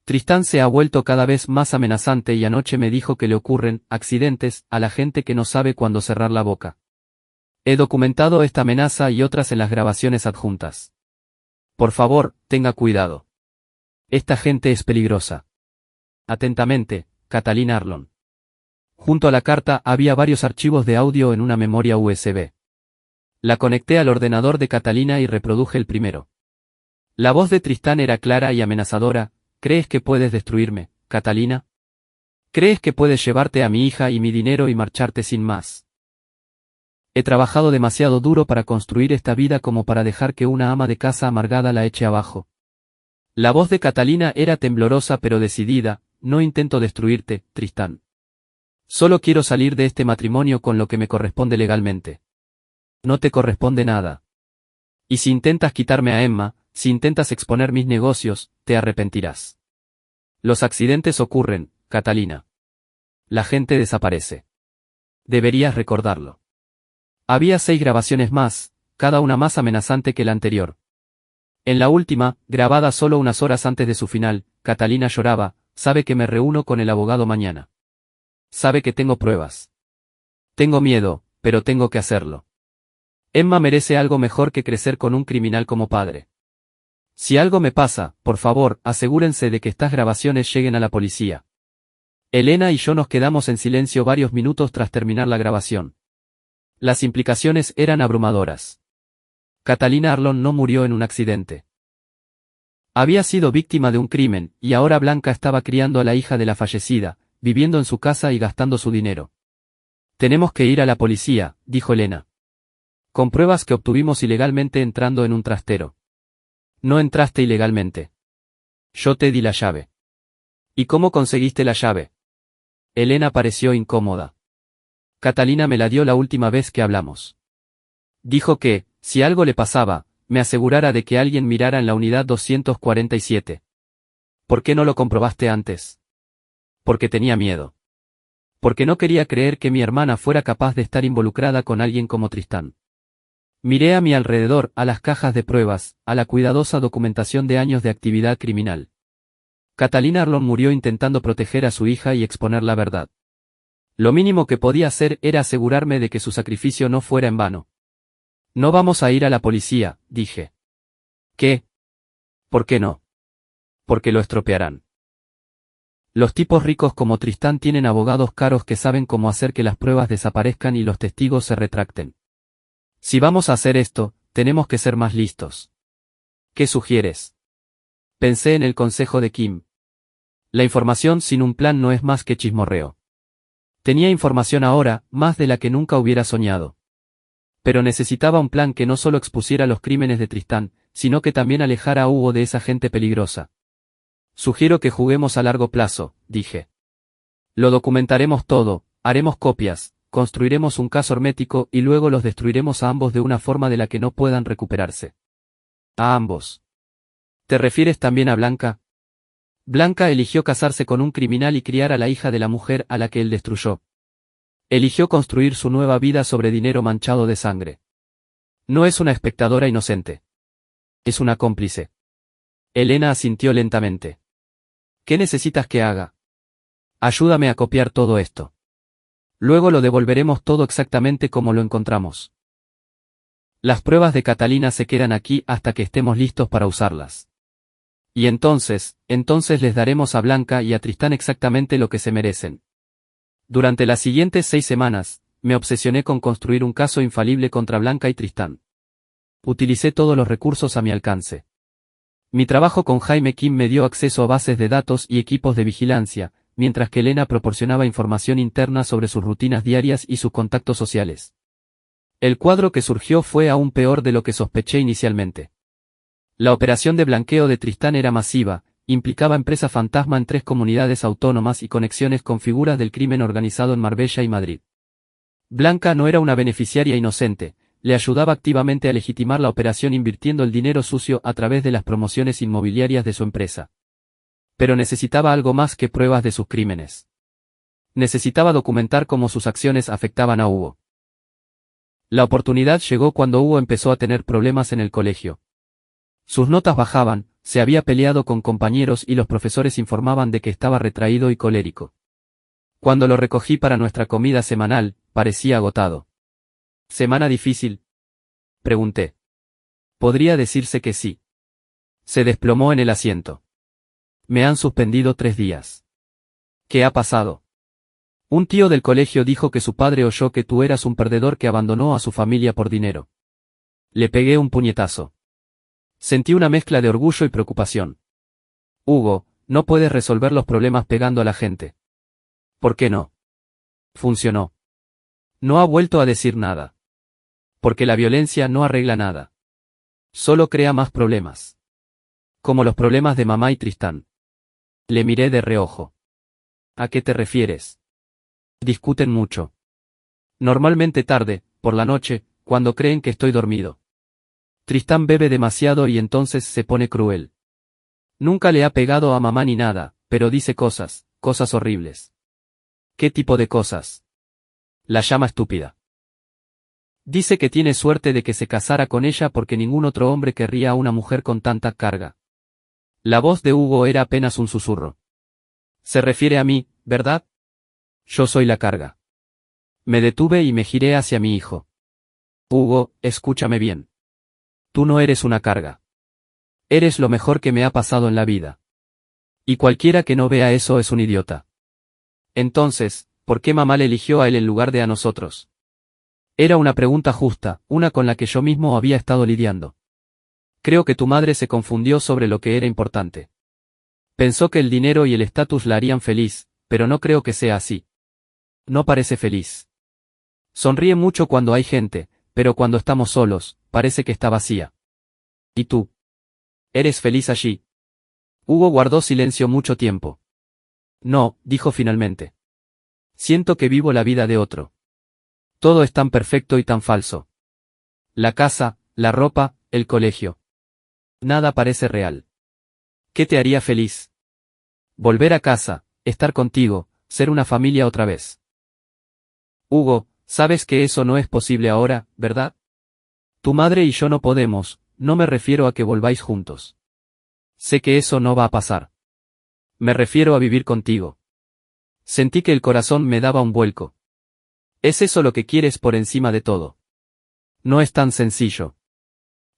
Tristán se ha vuelto cada vez más amenazante y anoche me dijo que le ocurren accidentes a la gente que no sabe cuándo cerrar la boca. He documentado esta amenaza y otras en las grabaciones adjuntas. Por favor, tenga cuidado. Esta gente es peligrosa. Atentamente, Catalina Arlon. Junto a la carta había varios archivos de audio en una memoria USB. La conecté al ordenador de Catalina y reproduje el primero. La voz de Tristán era clara y amenazadora. ¿Crees que puedes destruirme, Catalina? ¿Crees que puedes llevarte a mi hija y mi dinero y marcharte sin más? He trabajado demasiado duro para construir esta vida como para dejar que una ama de casa amargada la eche abajo. La voz de Catalina era temblorosa pero decidida. No intento destruirte, Tristán. Solo quiero salir de este matrimonio con lo que me corresponde legalmente. No te corresponde nada. Y si intentas quitarme a Emma, si intentas exponer mis negocios, te arrepentirás. Los accidentes ocurren, Catalina. La gente desaparece. Deberías recordarlo. Había 6 grabaciones más, cada una más amenazante que la anterior. En la última, grabada solo unas horas antes de su final, Catalina lloraba. Sabe que me reúno con el abogado mañana. Sabe que tengo pruebas. Tengo miedo, pero tengo que hacerlo. Emma merece algo mejor que crecer con un criminal como padre. Si algo me pasa, por favor, asegúrense de que estas grabaciones lleguen a la policía. Elena y yo nos quedamos en silencio varios minutos tras terminar la grabación. Las implicaciones eran abrumadoras. Catalina Arlon no murió en un accidente. Había sido víctima de un crimen, y ahora Blanca estaba criando a la hija de la fallecida, viviendo en su casa y gastando su dinero. Tenemos que ir a la policía, dijo Elena. Con pruebas que obtuvimos ilegalmente entrando en un trastero. No entraste ilegalmente. Yo te di la llave. ¿Y cómo conseguiste la llave? Elena pareció incómoda. Catalina me la dio la última vez que hablamos. Dijo que, si algo le pasaba, me asegurara de que alguien mirara en la unidad 247. ¿Por qué no lo comprobaste antes? Porque tenía miedo. Porque no quería creer que mi hermana fuera capaz de estar involucrada con alguien como Tristán. Miré a mi alrededor, a las cajas de pruebas, a la cuidadosa documentación de años de actividad criminal. Catalina Arlon murió intentando proteger a su hija y exponer la verdad. Lo mínimo que podía hacer era asegurarme de que su sacrificio no fuera en vano. No vamos a ir a la policía, dije. ¿Qué? ¿Por qué no? Porque lo estropearán. Los tipos ricos como Tristán tienen abogados caros que saben cómo hacer que las pruebas desaparezcan y los testigos se retracten. Si vamos a hacer esto, tenemos que ser más listos. ¿Qué sugieres? Pensé en el consejo de Kim. La información sin un plan no es más que chismorreo. Tenía información ahora, más de la que nunca hubiera soñado. Pero necesitaba un plan que no solo expusiera los crímenes de Tristán, sino que también alejara a Hugo de esa gente peligrosa. Sugiero que juguemos a largo plazo, dije. Lo documentaremos todo, haremos copias, construiremos un caso hermético y luego los destruiremos a ambos de una forma de la que no puedan recuperarse. A ambos. ¿Te refieres también a Blanca? Blanca eligió casarse con un criminal y criar a la hija de la mujer a la que él destruyó. Eligió construir su nueva vida sobre dinero manchado de sangre. No es una espectadora inocente. Es una cómplice. Elena asintió lentamente. ¿Qué necesitas que haga? Ayúdame a copiar todo esto. Luego lo devolveremos todo exactamente como lo encontramos. Las pruebas de Catalina se quedan aquí hasta que estemos listos para usarlas. Y entonces les daremos a Blanca y a Tristán exactamente lo que se merecen. Durante las siguientes 6 semanas, me obsesioné con construir un caso infalible contra Blanca y Tristán. Utilicé todos los recursos a mi alcance. Mi trabajo con Jaime Kim me dio acceso a bases de datos y equipos de vigilancia, mientras que Elena proporcionaba información interna sobre sus rutinas diarias y sus contactos sociales. El cuadro que surgió fue aún peor de lo que sospeché inicialmente. La operación de blanqueo de Tristán era masiva, implicaba empresa fantasma en 3 comunidades autónomas y conexiones con figuras del crimen organizado en Marbella y Madrid. Blanca no era una beneficiaria inocente, le ayudaba activamente a legitimar la operación invirtiendo el dinero sucio a través de las promociones inmobiliarias de su empresa. Pero necesitaba algo más que pruebas de sus crímenes. Necesitaba documentar cómo sus acciones afectaban a Hugo. La oportunidad llegó cuando Hugo empezó a tener problemas en el colegio. Sus notas bajaban, se había peleado con compañeros y los profesores informaban de que estaba retraído y colérico. Cuando lo recogí para nuestra comida semanal, parecía agotado. ¿Semana difícil?, pregunté. Podría decirse que sí. Se desplomó en el asiento. Me han suspendido 3 días. ¿Qué ha pasado? Un tío del colegio dijo que su padre oyó que tú eras un perdedor que abandonó a su familia por dinero. Le pegué un puñetazo. Sentí una mezcla de orgullo y preocupación. Hugo, no puedes resolver los problemas pegando a la gente. ¿Por qué no? Funcionó. No ha vuelto a decir nada. Porque la violencia no arregla nada. Solo crea más problemas. Como los problemas de mamá y Tristán. Le miré de reojo. ¿A qué te refieres? Discuten mucho. Normalmente tarde, por la noche, cuando creen que estoy dormido. Tristán bebe demasiado y entonces se pone cruel. Nunca le ha pegado a mamá ni nada, pero dice cosas horribles. ¿Qué tipo de cosas? La llama estúpida. Dice que tiene suerte de que se casara con ella porque ningún otro hombre querría a una mujer con tanta carga. La voz de Hugo era apenas un susurro. Se refiere a mí, ¿verdad? Yo soy la carga. Me detuve y me giré hacia mi hijo. Hugo, escúchame bien. Tú no eres una carga. Eres lo mejor que me ha pasado en la vida. Y cualquiera que no vea eso es un idiota. Entonces, ¿por qué mamá le eligió a él en lugar de a nosotros? Era una pregunta justa, una con la que yo mismo había estado lidiando. Creo que tu madre se confundió sobre lo que era importante. Pensó que el dinero y el estatus la harían feliz, pero no creo que sea así. No parece feliz. Sonríe mucho cuando hay gente, pero cuando estamos solos, parece que está vacía. ¿Y tú? ¿Eres feliz allí? Hugo guardó silencio mucho tiempo. No, dijo finalmente. Siento que vivo la vida de otro. Todo es tan perfecto y tan falso. La casa, la ropa, el colegio. Nada parece real. ¿Qué te haría feliz? Volver a casa, estar contigo, ser una familia otra vez. Hugo, sabes que eso no es posible ahora, ¿verdad? Tu madre y yo no podemos, no me refiero a que volváis juntos. Sé que eso no va a pasar. Me refiero a vivir contigo. Sentí que el corazón me daba un vuelco. ¿Es eso lo que quieres por encima de todo? No es tan sencillo.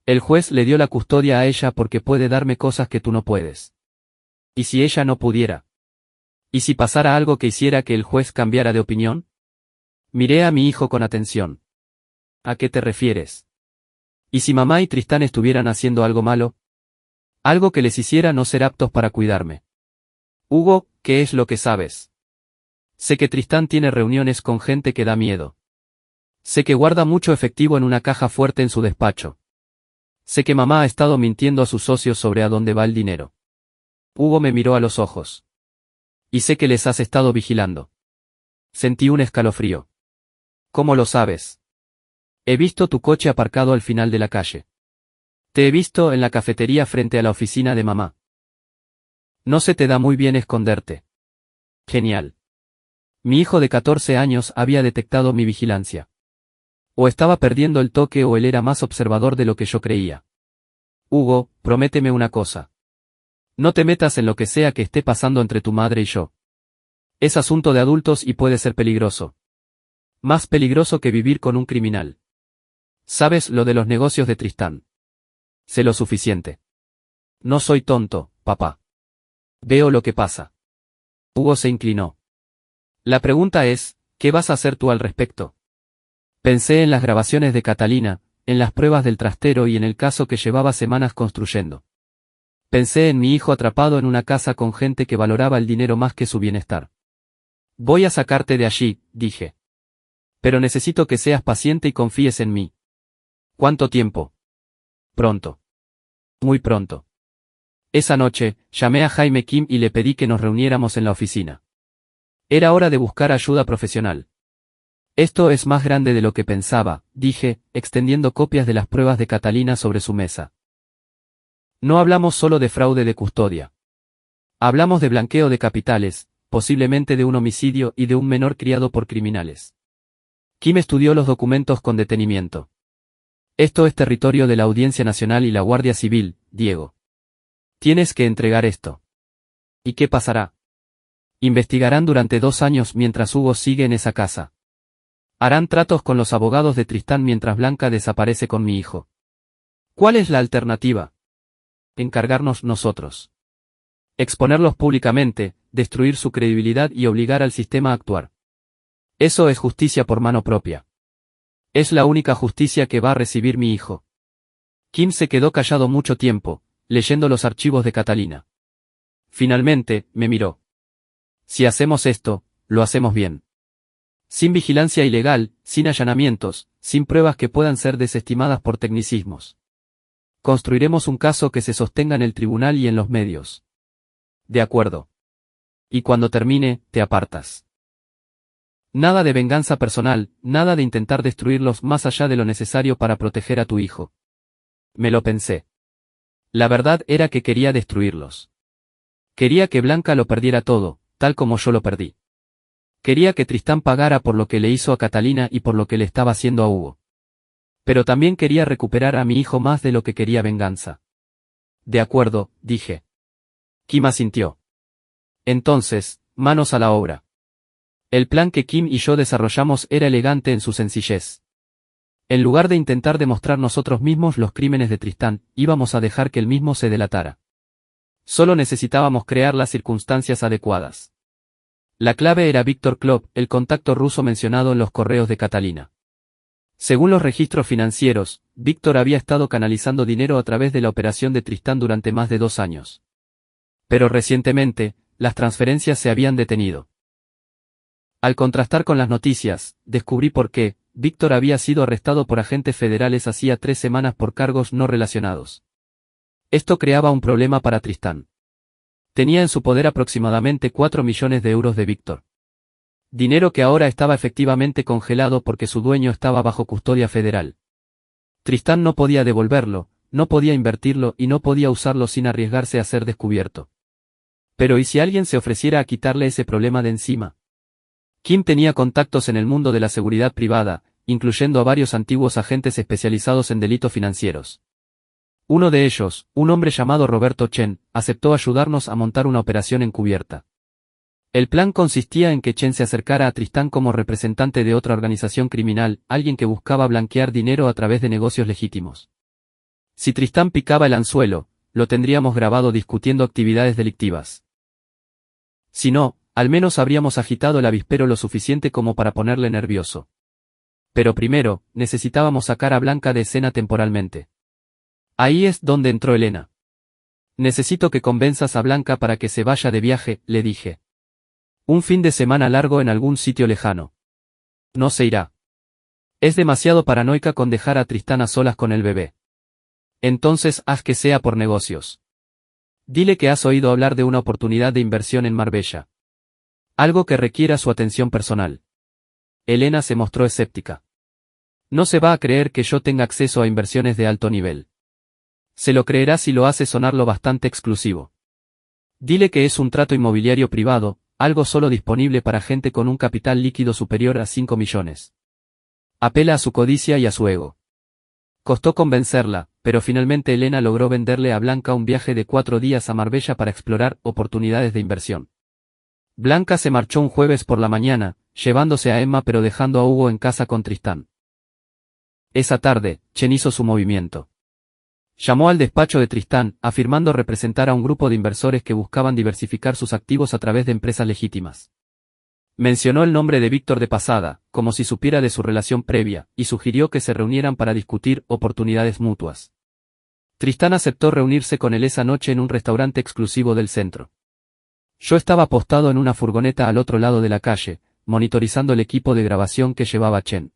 El juez le dio la custodia a ella porque puede darme cosas que tú no puedes. ¿Y si ella no pudiera? ¿Y si pasara algo que hiciera que el juez cambiara de opinión? Miré a mi hijo con atención. ¿A qué te refieres? ¿Y si mamá y Tristán estuvieran haciendo algo malo? Algo que les hiciera no ser aptos para cuidarme. Hugo, ¿qué es lo que sabes? Sé que Tristán tiene reuniones con gente que da miedo. Sé que guarda mucho efectivo en una caja fuerte en su despacho. Sé que mamá ha estado mintiendo a sus socios sobre a dónde va el dinero. Hugo me miró a los ojos. Y sé que les has estado vigilando. Sentí un escalofrío. ¿Cómo lo sabes? He visto tu coche aparcado al final de la calle. Te he visto en la cafetería frente a la oficina de mamá. No se te da muy bien esconderte. Genial. Mi hijo de 14 años había detectado mi vigilancia. O estaba perdiendo el toque o él era más observador de lo que yo creía. Hugo, prométeme una cosa. No te metas en lo que sea que esté pasando entre tu madre y yo. Es asunto de adultos y puede ser peligroso. Más peligroso que vivir con un criminal. ¿Sabes lo de los negocios de Tristán? Sé lo suficiente. No soy tonto, papá. Veo lo que pasa. Hugo se inclinó. La pregunta es, ¿qué vas a hacer tú al respecto? Pensé en las grabaciones de Catalina, en las pruebas del trastero y en el caso que llevaba semanas construyendo. Pensé en mi hijo atrapado en una casa con gente que valoraba el dinero más que su bienestar. Voy a sacarte de allí, dije. Pero necesito que seas paciente y confíes en mí. ¿Cuánto tiempo? Pronto. Muy pronto. Esa noche, llamé a Jaime Kim y le pedí que nos reuniéramos en la oficina. Era hora de buscar ayuda profesional. Esto es más grande de lo que pensaba, dije, extendiendo copias de las pruebas de Catalina sobre su mesa. No hablamos solo de fraude de custodia. Hablamos de blanqueo de capitales, posiblemente de un homicidio y de un menor criado por criminales. Kim estudió los documentos con detenimiento. Esto es territorio de la Audiencia Nacional y la Guardia Civil, Diego. Tienes que entregar esto. ¿Y qué pasará? Investigarán durante 2 años mientras Hugo sigue en esa casa. Harán tratos con los abogados de Tristán mientras Blanca desaparece con mi hijo. ¿Cuál es la alternativa? Encargarnos nosotros. Exponerlos públicamente, destruir su credibilidad y obligar al sistema a actuar. Eso es justicia por mano propia. Es la única justicia que va a recibir mi hijo. Kim se quedó callado mucho tiempo, leyendo los archivos de Catalina. Finalmente, me miró. Si hacemos esto, lo hacemos bien. Sin vigilancia ilegal, sin allanamientos, sin pruebas que puedan ser desestimadas por tecnicismos. Construiremos un caso que se sostenga en el tribunal y en los medios. De acuerdo. Y cuando termine, te apartas. Nada de venganza personal, nada de intentar destruirlos más allá de lo necesario para proteger a tu hijo. Me lo pensé. La verdad era que quería destruirlos. Quería que Blanca lo perdiera todo, tal como yo lo perdí. Quería que Tristán pagara por lo que le hizo a Catalina y por lo que le estaba haciendo a Hugo. Pero también quería recuperar a mi hijo más de lo que quería venganza. De acuerdo, dije. Kim asintió. Entonces, manos a la obra. El plan que Kim y yo desarrollamos era elegante en su sencillez. En lugar de intentar demostrar nosotros mismos los crímenes de Tristán, íbamos a dejar que él mismo se delatara. Solo necesitábamos crear las circunstancias adecuadas. La clave era Víctor Klop, el contacto ruso mencionado en los correos de Catalina. Según los registros financieros, Víctor había estado canalizando dinero a través de la operación de Tristán durante más de 2 años. Pero recientemente, las transferencias se habían detenido. Al contrastar con las noticias, descubrí por qué. Víctor había sido arrestado por agentes federales hacía 3 semanas por cargos no relacionados. Esto creaba un problema para Tristán. Tenía en su poder aproximadamente 4 millones de euros de Víctor. Dinero que ahora estaba efectivamente congelado porque su dueño estaba bajo custodia federal. Tristán no podía devolverlo, no podía invertirlo y no podía usarlo sin arriesgarse a ser descubierto. Pero ¿y si alguien se ofreciera a quitarle ese problema de encima? Kim tenía contactos en el mundo de la seguridad privada, incluyendo a varios antiguos agentes especializados en delitos financieros. Uno de ellos, un hombre llamado Roberto Chen, aceptó ayudarnos a montar una operación encubierta. El plan consistía en que Chen se acercara a Tristán como representante de otra organización criminal, alguien que buscaba blanquear dinero a través de negocios legítimos. Si Tristán picaba el anzuelo, lo tendríamos grabado discutiendo actividades delictivas. Si no, al menos habríamos agitado el avispero lo suficiente como para ponerle nervioso. Pero primero, necesitábamos sacar a Blanca de escena temporalmente. Ahí es donde entró Elena. Necesito que convenzas a Blanca para que se vaya de viaje, le dije. Un fin de semana largo en algún sitio lejano. No se irá. Es demasiado paranoica con dejar a Tristán a solas con el bebé. Entonces haz que sea por negocios. Dile que has oído hablar de una oportunidad de inversión en Marbella. Algo que requiera su atención personal. Elena se mostró escéptica. No se va a creer que yo tenga acceso a inversiones de alto nivel. Se lo creerá si lo hace sonar lo bastante exclusivo. Dile que es un trato inmobiliario privado, algo solo disponible para gente con un capital líquido superior a 5 millones. Apela a su codicia y a su ego. Costó convencerla, pero finalmente Elena logró venderle a Blanca un viaje de 4 días a Marbella para explorar oportunidades de inversión. Blanca se marchó un jueves por la mañana, llevándose a Emma pero dejando a Hugo en casa con Tristán. Esa tarde, Chen hizo su movimiento. Llamó al despacho de Tristán, afirmando representar a un grupo de inversores que buscaban diversificar sus activos a través de empresas legítimas. Mencionó el nombre de Víctor de pasada, como si supiera de su relación previa, y sugirió que se reunieran para discutir oportunidades mutuas. Tristán aceptó reunirse con él esa noche en un restaurante exclusivo del centro. Yo estaba apostado en una furgoneta al otro lado de la calle, monitorizando el equipo de grabación que llevaba Chen.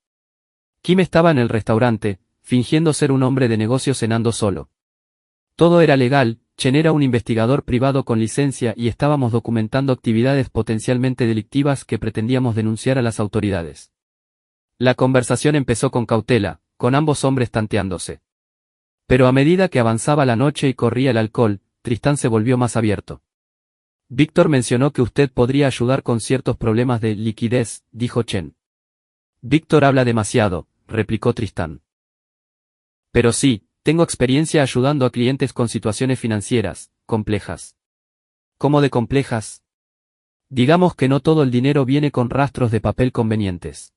Kim estaba en el restaurante, fingiendo ser un hombre de negocios cenando solo. Todo era legal, Chen era un investigador privado con licencia y estábamos documentando actividades potencialmente delictivas que pretendíamos denunciar a las autoridades. La conversación empezó con cautela, con ambos hombres tanteándose. Pero a medida que avanzaba la noche y corría el alcohol, Tristán se volvió más abierto. Víctor mencionó que usted podría ayudar con ciertos problemas de liquidez, dijo Chen. Víctor habla demasiado, replicó Tristán. Pero sí, tengo experiencia ayudando a clientes con situaciones financieras, complejas. ¿Cómo de complejas? Digamos que no todo el dinero viene con rastros de papel convenientes.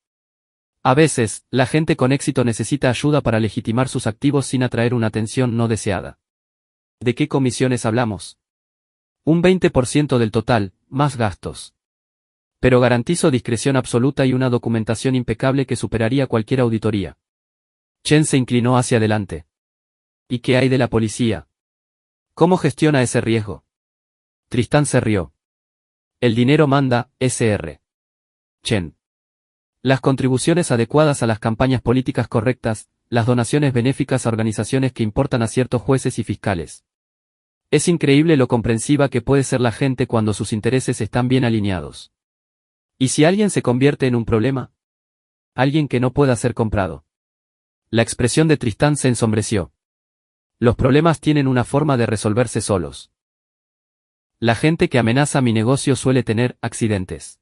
A veces, la gente con éxito necesita ayuda para legitimar sus activos sin atraer una atención no deseada. ¿De qué comisiones hablamos? Un 20% del total, más gastos. Pero garantizo discreción absoluta y una documentación impecable que superaría cualquier auditoría. Chen se inclinó hacia adelante. ¿Y qué hay de la policía? ¿Cómo gestiona ese riesgo? Tristán se rió. El dinero manda, Sr. Chen. Las contribuciones adecuadas a las campañas políticas correctas, las donaciones benéficas a organizaciones que importan a ciertos jueces y fiscales. Es increíble lo comprensiva que puede ser la gente cuando sus intereses están bien alineados. ¿Y si alguien se convierte en un problema? Alguien que no pueda ser comprado. La expresión de Tristán se ensombreció. Los problemas tienen una forma de resolverse solos. La gente que amenaza mi negocio suele tener accidentes.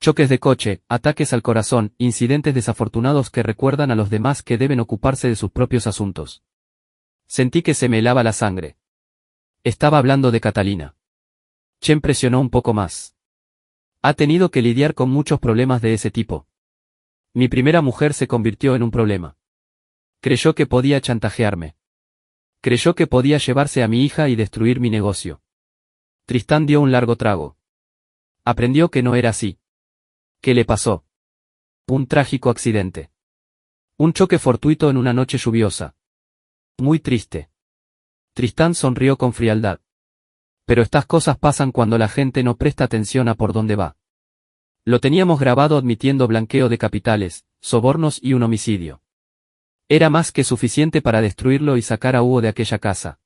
Choques de coche, ataques al corazón, incidentes desafortunados que recuerdan a los demás que deben ocuparse de sus propios asuntos. Sentí que se me helaba la sangre. Estaba hablando de Catalina. Chen presionó un poco más. Ha tenido que lidiar con muchos problemas de ese tipo. Mi primera mujer se convirtió en un problema. Creyó que podía chantajearme. Creyó que podía llevarse a mi hija y destruir mi negocio. Tristán dio un largo trago. Aprendió que no era así. ¿Qué le pasó? Un trágico accidente. Un choque fortuito en una noche lluviosa. Muy triste. Tristán sonrió con frialdad. Pero estas cosas pasan cuando la gente no presta atención a por dónde va. Lo teníamos grabado admitiendo blanqueo de capitales, sobornos y un homicidio. Era más que suficiente para destruirlo y sacar a Hugo de aquella casa.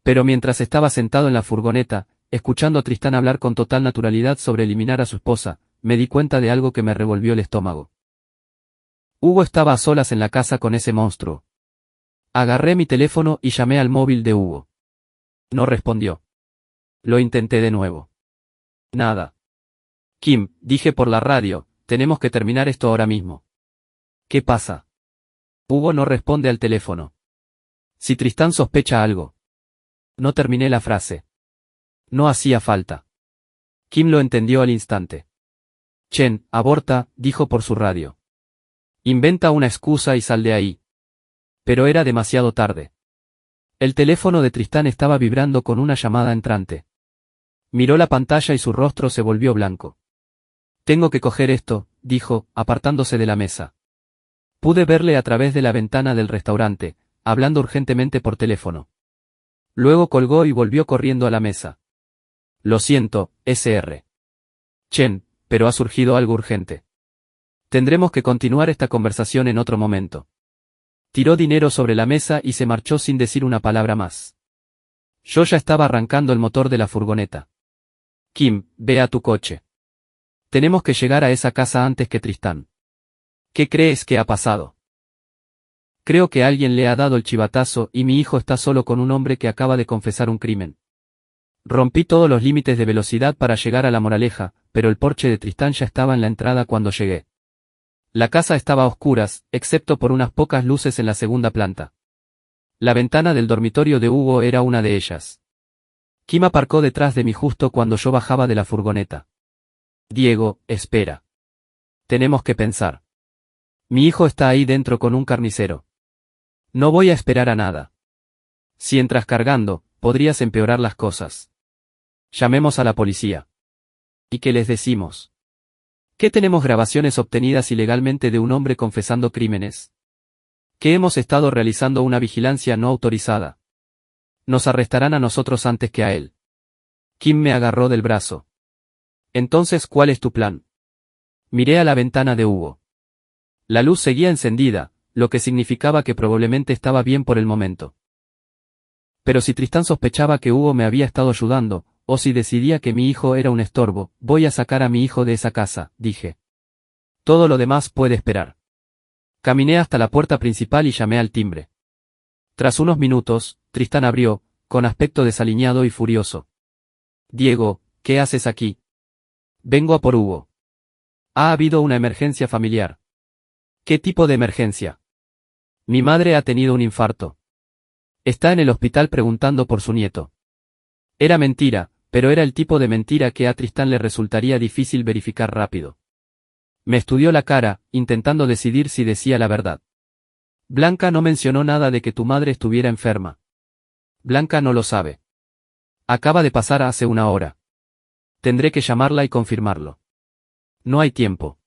Pero mientras estaba sentado en la furgoneta, escuchando a Tristán hablar con total naturalidad sobre eliminar a su esposa, me di cuenta de algo que me revolvió el estómago. Hugo estaba a solas en la casa con ese monstruo. Agarré mi teléfono y llamé al móvil de Hugo. No respondió. Lo intenté de nuevo. Nada. Kim, dije por la radio, tenemos que terminar esto ahora mismo. ¿Qué pasa? Hugo no responde al teléfono. Si Tristán sospecha algo. No terminé la frase. No hacía falta. Kim lo entendió al instante. Chen, aborta, dijo por su radio. Inventa una excusa y sal de ahí. Pero era demasiado tarde. El teléfono de Tristán estaba vibrando con una llamada entrante. Miró la pantalla y su rostro se volvió blanco. Tengo que coger esto, dijo, apartándose de la mesa. Pude verle a través de la ventana del restaurante, hablando urgentemente por teléfono. Luego colgó y volvió corriendo a la mesa. Lo siento, Sr. Chen, pero ha surgido algo urgente. Tendremos que continuar esta conversación en otro momento. Tiró dinero sobre la mesa y se marchó sin decir una palabra más. Yo ya estaba arrancando el motor de la furgoneta. Kim, ve a tu coche. Tenemos que llegar a esa casa antes que Tristán. ¿Qué crees que ha pasado? Creo que alguien le ha dado el chivatazo y mi hijo está solo con un hombre que acaba de confesar un crimen. Rompí todos los límites de velocidad para llegar a la moraleja, pero el Porsche de Tristán ya estaba en la entrada cuando llegué. La casa estaba a oscuras, excepto por unas pocas luces en la segunda planta. La ventana del dormitorio de Hugo era una de ellas. Kim aparcó detrás de mí justo cuando yo bajaba de la furgoneta. Diego, espera. Tenemos que pensar. Mi hijo está ahí dentro con un carnicero. No voy a esperar a nada. Si entras cargando, podrías empeorar las cosas. Llamemos a la policía. ¿Y qué les decimos? ¿Que tenemos grabaciones obtenidas ilegalmente de un hombre confesando crímenes? ¿Que hemos estado realizando una vigilancia no autorizada? Nos arrestarán a nosotros antes que a él. Kim me agarró del brazo. Entonces, ¿cuál es tu plan? Miré a la ventana de Hugo. La luz seguía encendida, lo que significaba que probablemente estaba bien por el momento. Pero si Tristán sospechaba que Hugo me había estado ayudando, o si decidía que mi hijo era un estorbo, voy a sacar a mi hijo de esa casa, dije. Todo lo demás puede esperar. Caminé hasta la puerta principal y llamé al timbre. Tras unos minutos, Tristán abrió, con aspecto desaliñado y furioso. Diego, ¿qué haces aquí? Vengo a por Hugo. Ha habido una emergencia familiar. ¿Qué tipo de emergencia? Mi madre ha tenido un infarto. Está en el hospital preguntando por su nieto. Era mentira, pero era el tipo de mentira que a Tristán le resultaría difícil verificar rápido. Me estudió la cara, intentando decidir si decía la verdad. Blanca no mencionó nada de que tu madre estuviera enferma. Blanca no lo sabe. Acaba de pasar hace una hora. Tendré que llamarla y confirmarlo. No hay tiempo.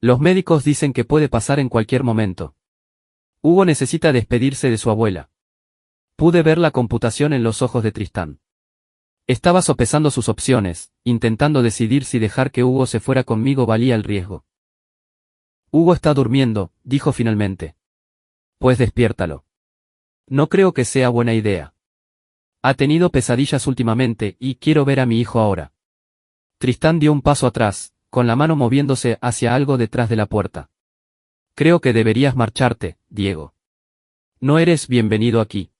Los médicos dicen que puede pasar en cualquier momento. Hugo necesita despedirse de su abuela. Pude ver la computación en los ojos de Tristán. Estaba sopesando sus opciones, intentando decidir si dejar que Hugo se fuera conmigo valía el riesgo. Hugo está durmiendo, dijo finalmente. Pues despiértalo. No creo que sea buena idea. Ha tenido pesadillas últimamente y quiero ver a mi hijo ahora. Tristán dio un paso atrás, con la mano moviéndose hacia algo detrás de la puerta. Creo que deberías marcharte, Diego. No eres bienvenido aquí.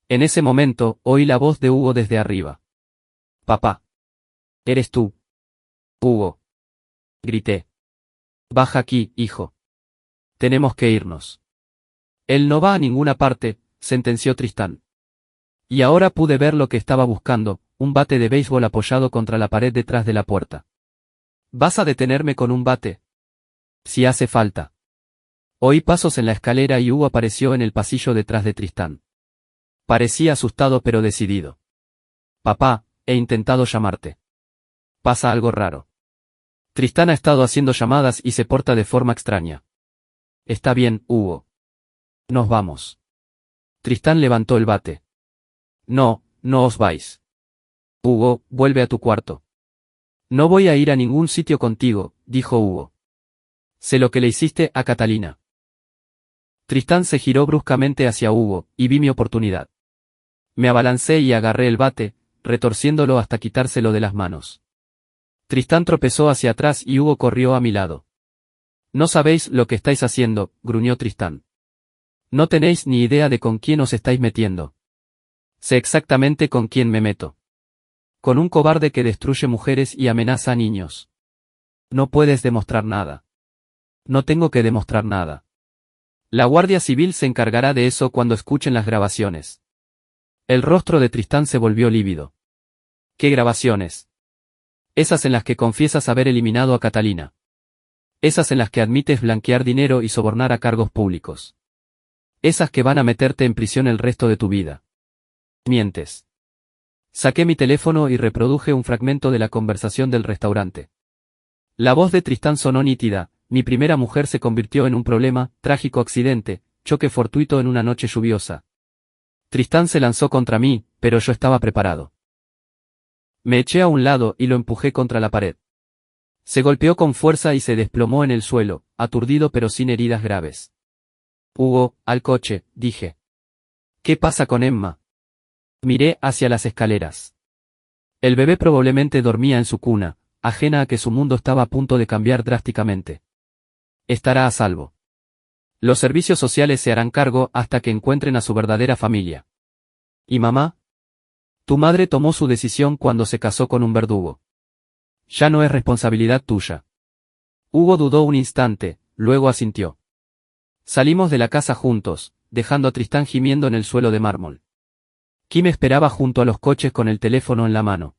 En ese momento, oí la voz de Hugo desde arriba. Papá. ¿Eres tú? Hugo. Grité. Baja aquí, hijo. Tenemos que irnos. Él no va a ninguna parte, sentenció Tristán. Y ahora pude ver lo que estaba buscando, un bate de béisbol apoyado contra la pared detrás de la puerta. ¿Vas a detenerme con un bate? Si hace falta. Oí pasos en la escalera y Hugo apareció en el pasillo detrás de Tristán. Parecía asustado pero decidido. Papá, he intentado llamarte. Pasa algo raro. Tristán ha estado haciendo llamadas y se porta de forma extraña. Está bien, Hugo. Nos vamos. Tristán levantó el bate. No, no os vais. Hugo, vuelve a tu cuarto. No voy a ir a ningún sitio contigo, dijo Hugo. Sé lo que le hiciste a Catalina. Tristán se giró bruscamente hacia Hugo, y vi mi oportunidad. Me abalancé y agarré el bate, retorciéndolo hasta quitárselo de las manos. Tristán tropezó hacia atrás y Hugo corrió a mi lado. No sabéis lo que estáis haciendo, gruñó Tristán. No tenéis ni idea de con quién os estáis metiendo. Sé exactamente con quién me meto. Con un cobarde que destruye mujeres y amenaza a niños. No puedes demostrar nada. No tengo que demostrar nada. La Guardia Civil se encargará de eso cuando escuchen las grabaciones. El rostro de Tristán se volvió lívido. ¿Qué grabaciones? Esas en las que confiesas haber eliminado a Catalina. Esas en las que admites blanquear dinero y sobornar a cargos públicos. Esas que van a meterte en prisión el resto de tu vida. Mientes. Saqué mi teléfono y reproduje un fragmento de la conversación del restaurante. La voz de Tristán sonó nítida. Mi primera mujer se convirtió en un problema, trágico accidente, choque fortuito en una noche lluviosa. Tristán se lanzó contra mí, pero yo estaba preparado. Me eché a un lado y lo empujé contra la pared. Se golpeó con fuerza y se desplomó en el suelo, aturdido pero sin heridas graves. Hugo, al coche, dije. ¿Qué pasa con Emma? Miré hacia las escaleras. El bebé probablemente dormía en su cuna, ajena a que su mundo estaba a punto de cambiar drásticamente. Estará a salvo. Los servicios sociales se harán cargo hasta que encuentren a su verdadera familia. ¿Y mamá? Tu madre tomó su decisión cuando se casó con un verdugo. Ya no es responsabilidad tuya. Hugo dudó un instante, luego asintió. Salimos de la casa juntos, dejando a Tristán gimiendo en el suelo de mármol. Kim esperaba junto a los coches con el teléfono en la mano.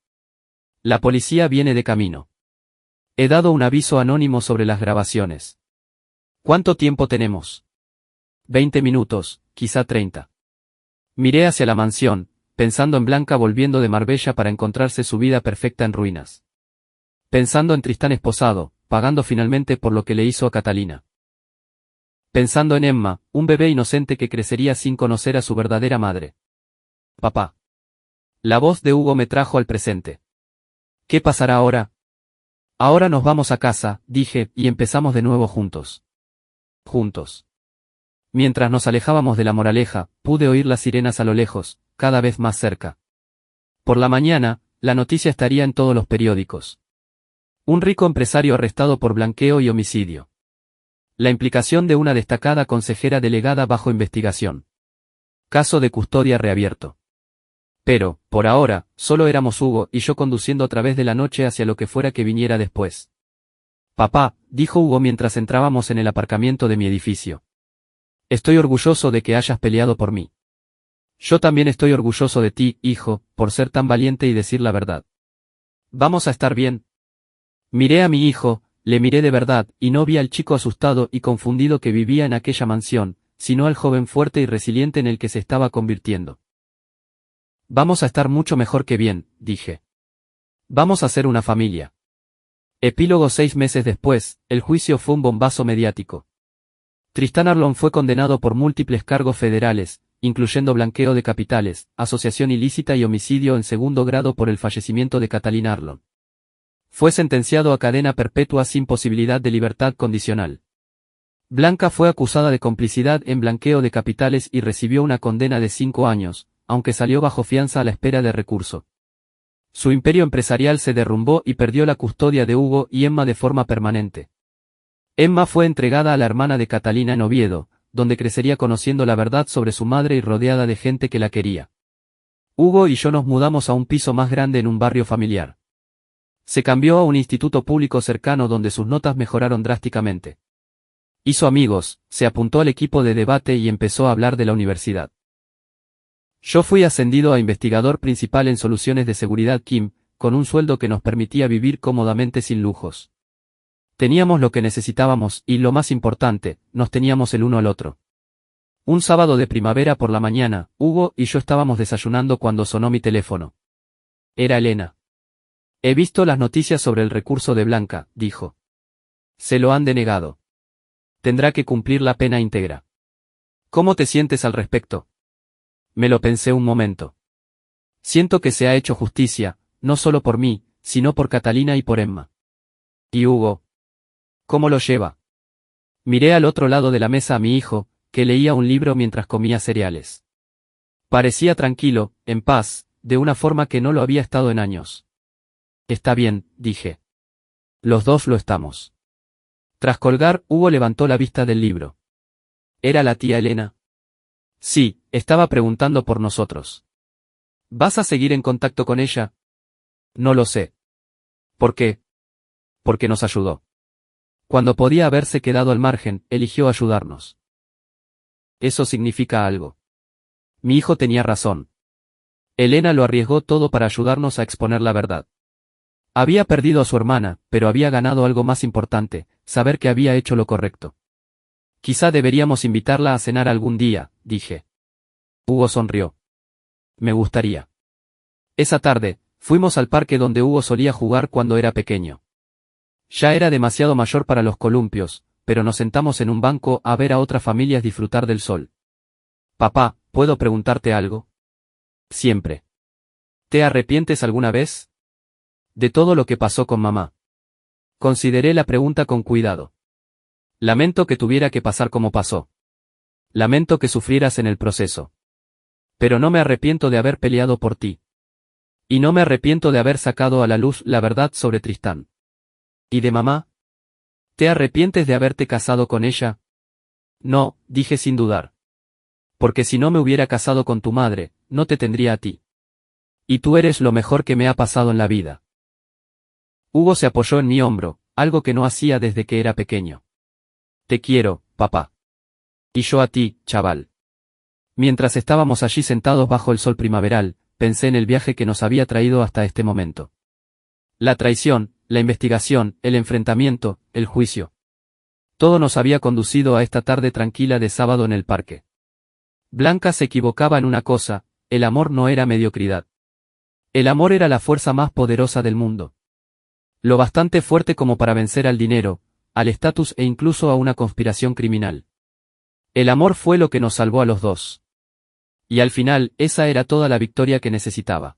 La policía viene de camino. He dado un aviso anónimo sobre las grabaciones. ¿Cuánto tiempo tenemos? 20 minutos, quizá 30. Miré hacia la mansión, pensando en Blanca volviendo de Marbella para encontrarse su vida perfecta en ruinas. Pensando en Tristán esposado, pagando finalmente por lo que le hizo a Catalina. Pensando en Emma, un bebé inocente que crecería sin conocer a su verdadera madre. Papá. La voz de Hugo me trajo al presente. ¿Qué pasará ahora? Ahora nos vamos a casa, dije, y empezamos de nuevo juntos. Juntos. Mientras nos alejábamos de la Moraleja, pude oír las sirenas a lo lejos, cada vez más cerca. Por la mañana, la noticia estaría en todos los periódicos. Un rico empresario arrestado por blanqueo y homicidio. La implicación de una destacada consejera delegada bajo investigación. Caso de custodia reabierto. Pero, por ahora, solo éramos Hugo y yo conduciendo a través de la noche hacia lo que fuera que viniera después. Papá, dijo Hugo mientras entrábamos en el aparcamiento de mi edificio. Estoy orgulloso de que hayas peleado por mí. Yo también estoy orgulloso de ti, hijo, por ser tan valiente y decir la verdad. ¿Vamos a estar bien? Miré a mi hijo, le miré de verdad, y no vi al chico asustado y confundido que vivía en aquella mansión, sino al joven fuerte y resiliente en el que se estaba convirtiendo. Vamos a estar mucho mejor que bien, dije. Vamos a ser una familia. Epílogo 6 meses después, el juicio fue un bombazo mediático. Tristán Arlon fue condenado por múltiples cargos federales, incluyendo blanqueo de capitales, asociación ilícita y homicidio en segundo grado por el fallecimiento de Catalina Arlon. Fue sentenciado a cadena perpetua sin posibilidad de libertad condicional. Blanca fue acusada de complicidad en blanqueo de capitales y recibió una condena de 5 años, aunque salió bajo fianza a la espera de recurso. Su imperio empresarial se derrumbó y perdió la custodia de Hugo y Emma de forma permanente. Emma fue entregada a la hermana de Catalina en Oviedo, donde crecería conociendo la verdad sobre su madre y rodeada de gente que la quería. Hugo y yo nos mudamos a un piso más grande en un barrio familiar. Se cambió a un instituto público cercano donde sus notas mejoraron drásticamente. Hizo amigos, se apuntó al equipo de debate y empezó a hablar de la universidad. Yo fui ascendido a investigador principal en soluciones de seguridad Kim, con un sueldo que nos permitía vivir cómodamente sin lujos. Teníamos lo que necesitábamos y, lo más importante, nos teníamos el uno al otro. Un sábado de primavera por la mañana, Hugo y yo estábamos desayunando cuando sonó mi teléfono. Era Elena. He visto las noticias sobre el recurso de Blanca, dijo. Se lo han denegado. Tendrá que cumplir la pena íntegra. ¿Cómo te sientes al respecto? Me lo pensé un momento. Siento que se ha hecho justicia, no solo por mí, sino por Catalina y por Emma. ¿Y Hugo? ¿Cómo lo lleva? Miré al otro lado de la mesa a mi hijo, que leía un libro mientras comía cereales. Parecía tranquilo, en paz, de una forma que no lo había estado en años. Está bien, dije. Los dos lo estamos. Tras colgar, Hugo levantó la vista del libro. ¿Era la tía Elena? Sí, estaba preguntando por nosotros. ¿Vas a seguir en contacto con ella? No lo sé. ¿Por qué? Porque nos ayudó. Cuando podía haberse quedado al margen, eligió ayudarnos. Eso significa algo. Mi hijo tenía razón. Elena lo arriesgó todo para ayudarnos a exponer la verdad. Había perdido a su hermana, pero había ganado algo más importante, saber que había hecho lo correcto. Quizá deberíamos invitarla a cenar algún día, dije. Hugo sonrió. Me gustaría. Esa tarde, fuimos al parque donde Hugo solía jugar cuando era pequeño. Ya era demasiado mayor para los columpios, pero nos sentamos en un banco a ver a otras familias disfrutar del sol. Papá, ¿puedo preguntarte algo? Siempre. ¿Te arrepientes alguna vez? De todo lo que pasó con mamá. Consideré la pregunta con cuidado. Lamento que tuviera que pasar como pasó. Lamento que sufrieras en el proceso. Pero no me arrepiento de haber peleado por ti. Y no me arrepiento de haber sacado a la luz la verdad sobre Tristán. ¿Y de mamá? ¿Te arrepientes de haberte casado con ella? No, dije sin dudar. Porque si no me hubiera casado con tu madre, no te tendría a ti. Y tú eres lo mejor que me ha pasado en la vida. Hugo se apoyó en mi hombro, algo que no hacía desde que era pequeño. Te quiero, papá. Y yo a ti, chaval. Mientras estábamos allí sentados bajo el sol primaveral, pensé en el viaje que nos había traído hasta este momento. La traición, la investigación, el enfrentamiento, el juicio. Todo nos había conducido a esta tarde tranquila de sábado en el parque. Blanca se equivocaba en una cosa, el amor no era mediocridad. El amor era la fuerza más poderosa del mundo. Lo bastante fuerte como para vencer al dinero, al estatus e incluso a una conspiración criminal. El amor fue lo que nos salvó a los dos. Y al final, esa era toda la victoria que necesitaba.